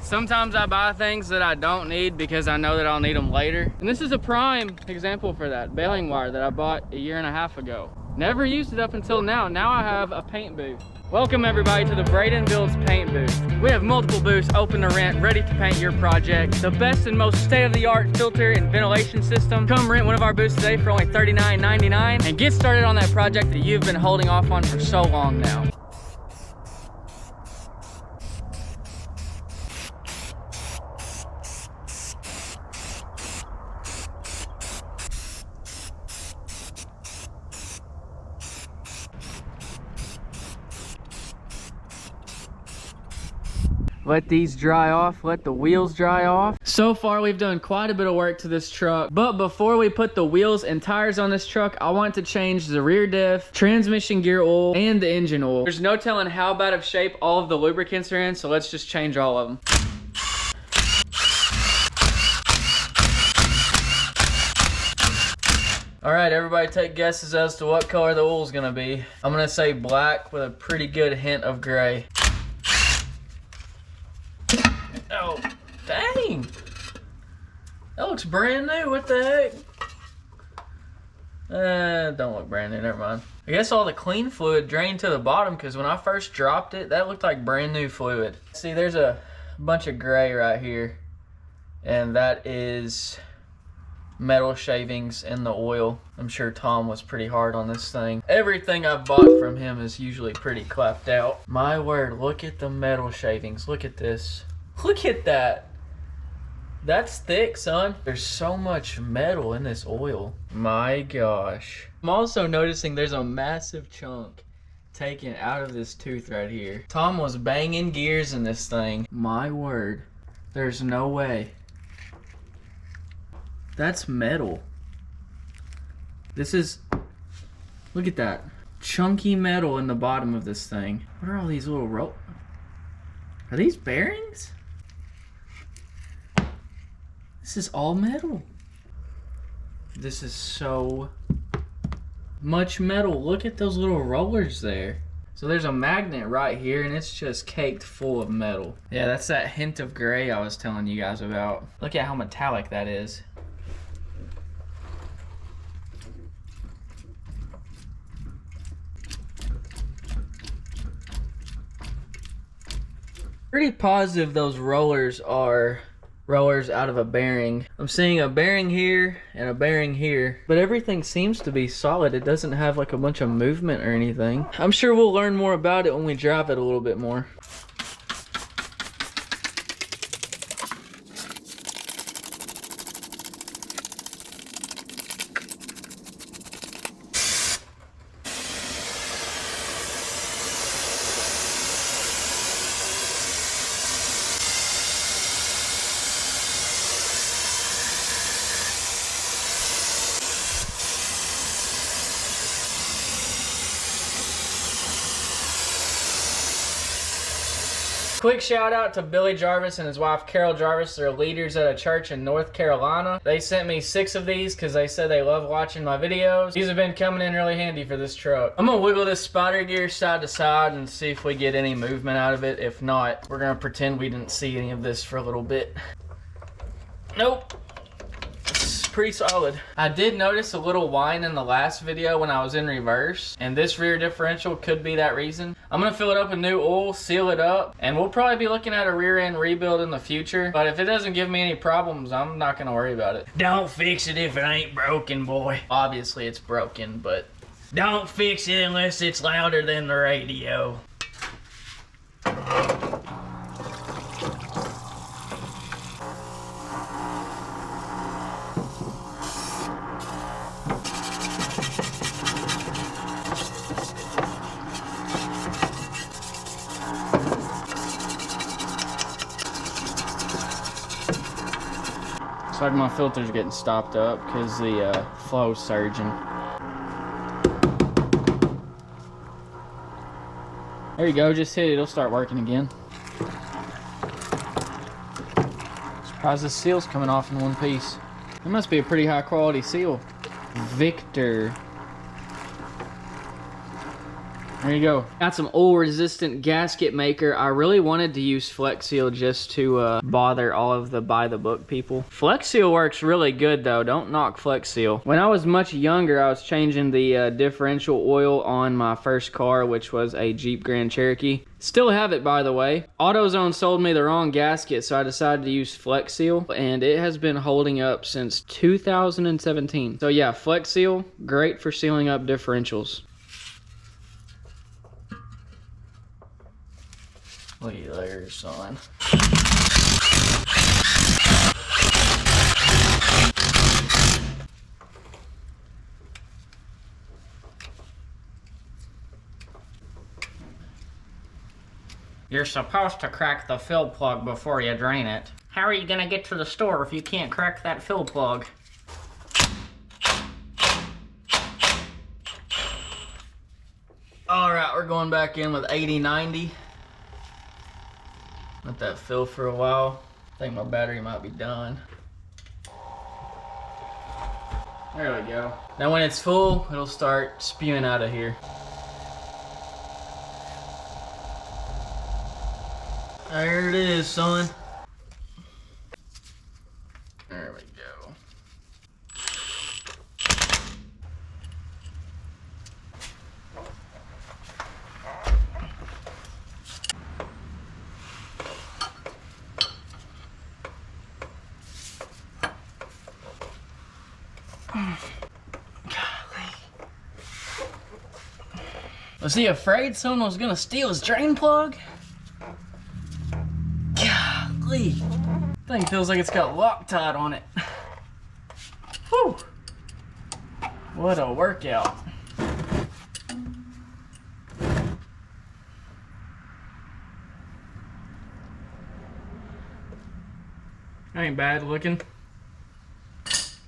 Sometimes I buy things that I don't need because I know that I'll need them later. And this is a prime example for that. Baling wire that I bought 1.5 years ago. Never used it up until now. Now I have a paint booth. Welcome everybody to the Braden Builds paint booth. We have multiple booths open to rent, ready to paint your project. The best and most state-of-the-art filter and ventilation system. Come rent one of our booths today for only $39.99 and get started on that project that you've been holding off on for so long now. Let these dry off, let the wheels dry off. So far, we've done quite a bit of work to this truck, but before we put the wheels and tires on this truck, I want to change the rear diff, transmission gear oil, and the engine oil. There's no telling how bad of shape all of the lubricants are in, so let's just change all of them. All right, everybody take guesses as to what color the oil's gonna be. I'm gonna say black with a pretty good hint of gray. Oh, dang. That looks brand new, what the heck? Don't look brand new, never mind. I guess all the clean fluid drained to the bottom because when I first dropped it, that looked like brand new fluid. See, there's a bunch of gray right here, and that is metal shavings in the oil. I'm sure Tom was pretty hard on this thing. Everything I've bought from him is usually pretty clapped out. My word, look at the metal shavings. Look at this. Look at that. That's thick, son. There's so much metal in this oil. My gosh. I'm also noticing there's a massive chunk taken out of this tooth right here. Tom was banging gears in this thing. My word. There's no way. That's metal. This is... Look at that. Chunky metal in the bottom of this thing. What are all these little Are these bearings? This is all metal. This is so much metal. Look at those little rollers there. So there's a magnet right here and it's just caked full of metal. Yeah, that's that hint of gray I was telling you guys about. Look at how metallic that is. Pretty positive those rollers are rollers out of a bearing. I'm seeing a bearing here and a bearing here, but everything seems to be solid. It doesn't have like a bunch of movement or anything. I'm sure we'll learn more about it when we drive it a little bit more. Quick shout out to Billy Jarvis and his wife Carol Jarvis. They're leaders at a church in North Carolina. They sent me 6 of these because they said they love watching my videos. These have been coming in really handy for this truck. I'm gonna wiggle this spider gear side to side and see if we get any movement out of it. If not, we're gonna pretend we didn't see any of this for a little bit. Nope. Pretty solid. I did notice a little whine in the last video when I was in reverse, and this rear differential could be that reason. I'm gonna fill it up with new oil, seal it up, and we'll probably be looking at a rear end rebuild in the future, but if it doesn't give me any problems, I'm not gonna worry about it. Don't fix it if it ain't broken, boy. Obviously it's broken, but don't fix it unless it's louder than the radio. Looks like my filter's getting stopped up because the flow's surging. There you go, just hit it, it'll start working again. Surprised the seal's coming off in one piece. It must be a pretty high quality seal. Victor. There you go. Got some oil resistant gasket maker. I really wanted to use Flex Seal just to bother all of the by the book people. Flex Seal works really good though. Don't knock Flex Seal. When I was much younger, I was changing the differential oil on my first car, which was a Jeep Grand Cherokee. Still have it, by the way. AutoZone sold me the wrong gasket, so I decided to use Flex Seal, and it has been holding up since 2017. So yeah, Flex Seal, great for sealing up differentials. Look at there, son. You're supposed to crack the fill plug before you drain it. How are you gonna get to the store if you can't crack that fill plug? All right, we're going back in with 80-90. Let that fill for a while. I think my battery might be done. There we go. Now when it's full, it'll start spewing out of here. There it is, son. There we go. Was he afraid someone was gonna steal his drain plug? Golly. Thing feels like it's got Loctite on it. Whew. What a workout. Ain't bad looking.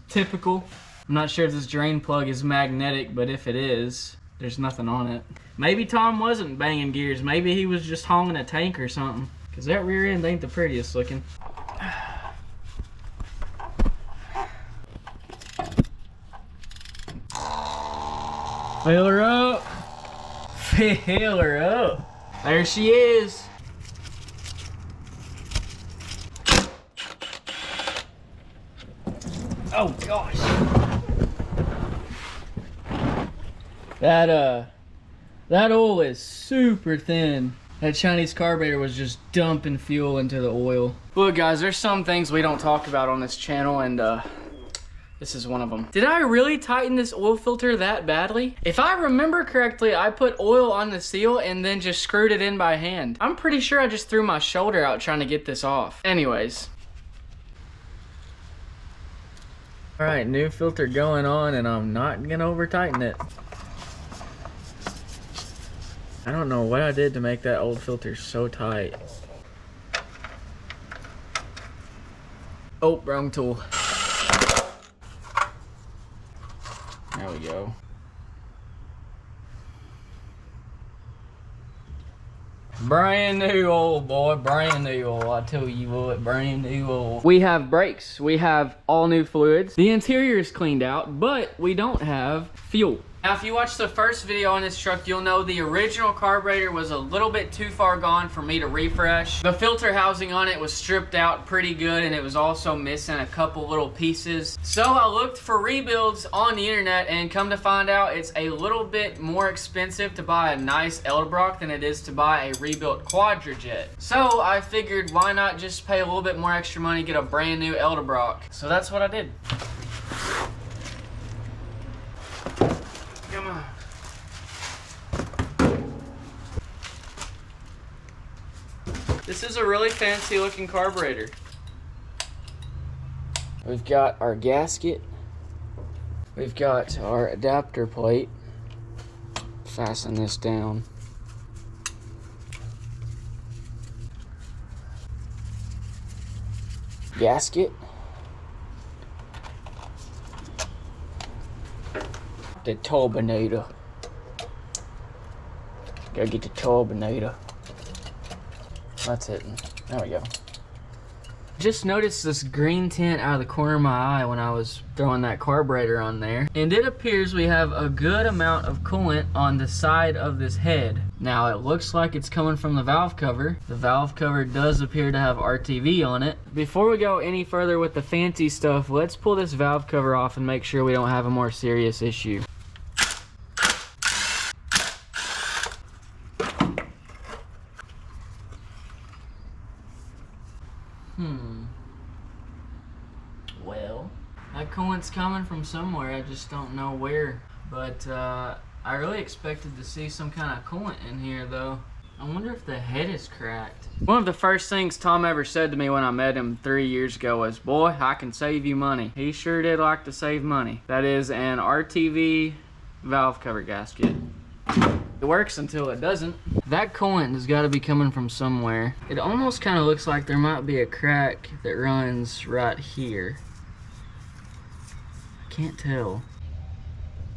Typical. I'm not sure if this drain plug is magnetic, but if it is, there's nothing on it. Maybe Tom wasn't banging gears. Maybe he was just hauling a tank or something. Cause that rear end ain't the prettiest looking. Fill her up. Fill her up. There she is. Oh gosh. That oil is super thin. That Chinese carburetor was just dumping fuel into the oil. Look guys, there's some things we don't talk about on this channel, and this is one of them. Did I really tighten this oil filter that badly? If I remember correctly, I put oil on the seal and then just screwed it in by hand. I'm pretty sure I just threw my shoulder out trying to get this off. Anyways. All right, new filter going on, and I'm not gonna over tighten it. I don't know what I did to make that old filter so tight. Oh, wrong tool. There we go. Brand new oil, boy, brand new oil. I tell you what, brand new oil. We have brakes, we have all new fluids. The interior is cleaned out, but we don't have fuel. Now, if you watched the first video on this truck, you'll know the original carburetor was a little bit too far gone for me to refresh. The filter housing on it was stripped out pretty good, and it was also missing a couple little pieces. So I looked for rebuilds on the internet, and come to find out, it's a little bit more expensive to buy a nice Edelbrock than it is to buy a rebuilt Quadrajet. So I figured, why not just pay a little bit more extra money, get a brand new Edelbrock. So that's what I did. Come on. This is a really fancy looking carburetor. We've got our gasket. We've got our adapter plate. Fasten this down. Gasket. The turbinator. Gotta get the turbinator. That's it. There we go. Just noticed this green tint out of the corner of my eye when I was throwing that carburetor on there. And it appears we have a good amount of coolant on the side of this head. Now it looks like it's coming from the valve cover. The valve cover does appear to have RTV on it. Before we go any further with the fancy stuff, let's pull this valve cover off and make sure we don't have a more serious issue. Well, that coolant's coming from somewhere, I just don't know where. But I really expected to see some kind of coolant in here though. I wonder if the head is cracked. One of the first things Tom ever said to me when I met him 3 years ago was, "Boy, I can save you money." He sure did like to save money. That is an RTV valve cover gasket. It works until it doesn't. That coolant has got to be coming from somewhere. It almost kind of looks like there might be a crack that runs right here. I can't tell.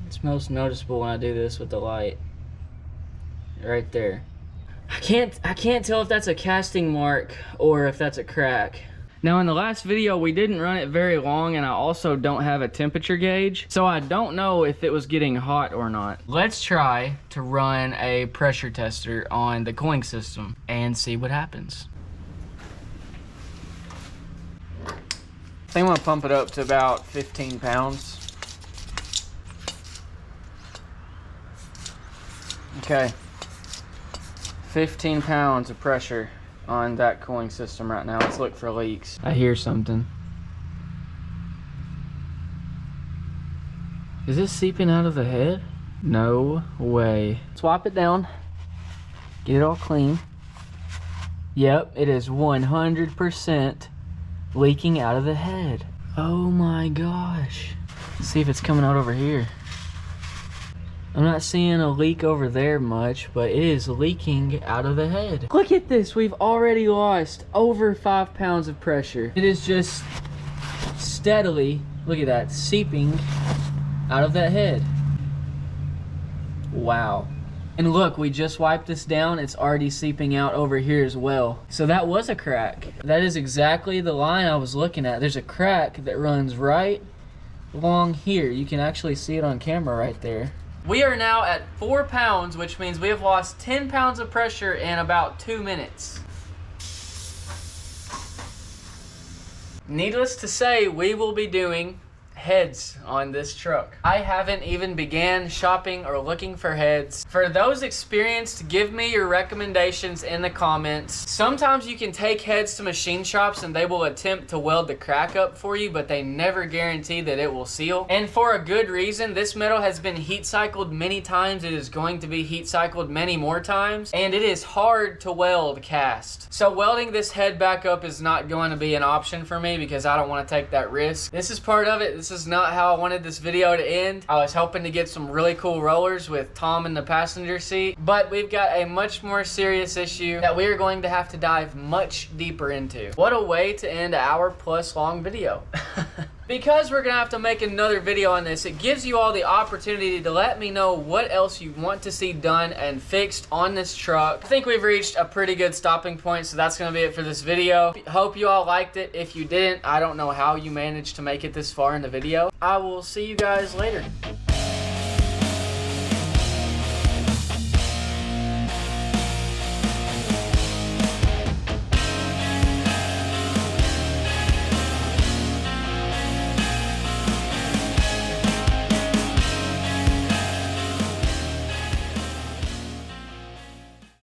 It's most noticeable when I do this with the light. Right there. I can't tell if that's a casting mark or if that's a crack. Now in the last video we didn't run it very long, and I also don't have a temperature gauge, so I don't know if it was getting hot or not. Let's try to run a pressure tester on the cooling system and see what happens. I think I'm gonna pump it up to about 15 pounds. Okay, 15 pounds of pressure on that cooling system right now. Let's look for leaks. I hear something. Is this seeping out of the head? No way. Swap it down. Get it all clean. Yep, it is 100% leaking out of the head. Oh my gosh. Let's see if it's coming out over here. I'm not seeing a leak over there much, but it is leaking out of the head. Look at this, we've already lost over 5 pounds of pressure. It is just steadily, look at that, seeping out of that head. Wow. And look, we just wiped this down, it's already seeping out over here as well. So that was a crack. That is exactly the line I was looking at. There's a crack that runs right along here. You can actually see it on camera right there. We are now at 4 pounds, which means we have lost 10 pounds of pressure in about 2 minutes. Needless to say, we will be doing heads on this truck. I haven't even began shopping or looking for heads. For those experienced, give me your recommendations in the comments. Sometimes you can take heads to machine shops and they will attempt to weld the crack up for you, but they never guarantee that it will seal. And for a good reason. This metal has been heat cycled many times. It is going to be heat cycled many more times, and it is hard to weld cast. So welding this head back up is not going to be an option for me because I don't want to take that risk. This is part of it. This is not how I wanted this video to end. I was hoping to get some really cool rollers with Tom in the passenger seat, but we've got a much more serious issue that we are going to have to dive much deeper into. What a way to end an hour-plus long video. Because we're gonna have to make another video on this, it gives you all the opportunity to let me know what else you want to see done and fixed on this truck. I think we've reached a pretty good stopping point, so that's gonna be it for this video. Hope you all liked it. If you didn't, I don't know how you managed to make it this far in the video. I will see you guys later.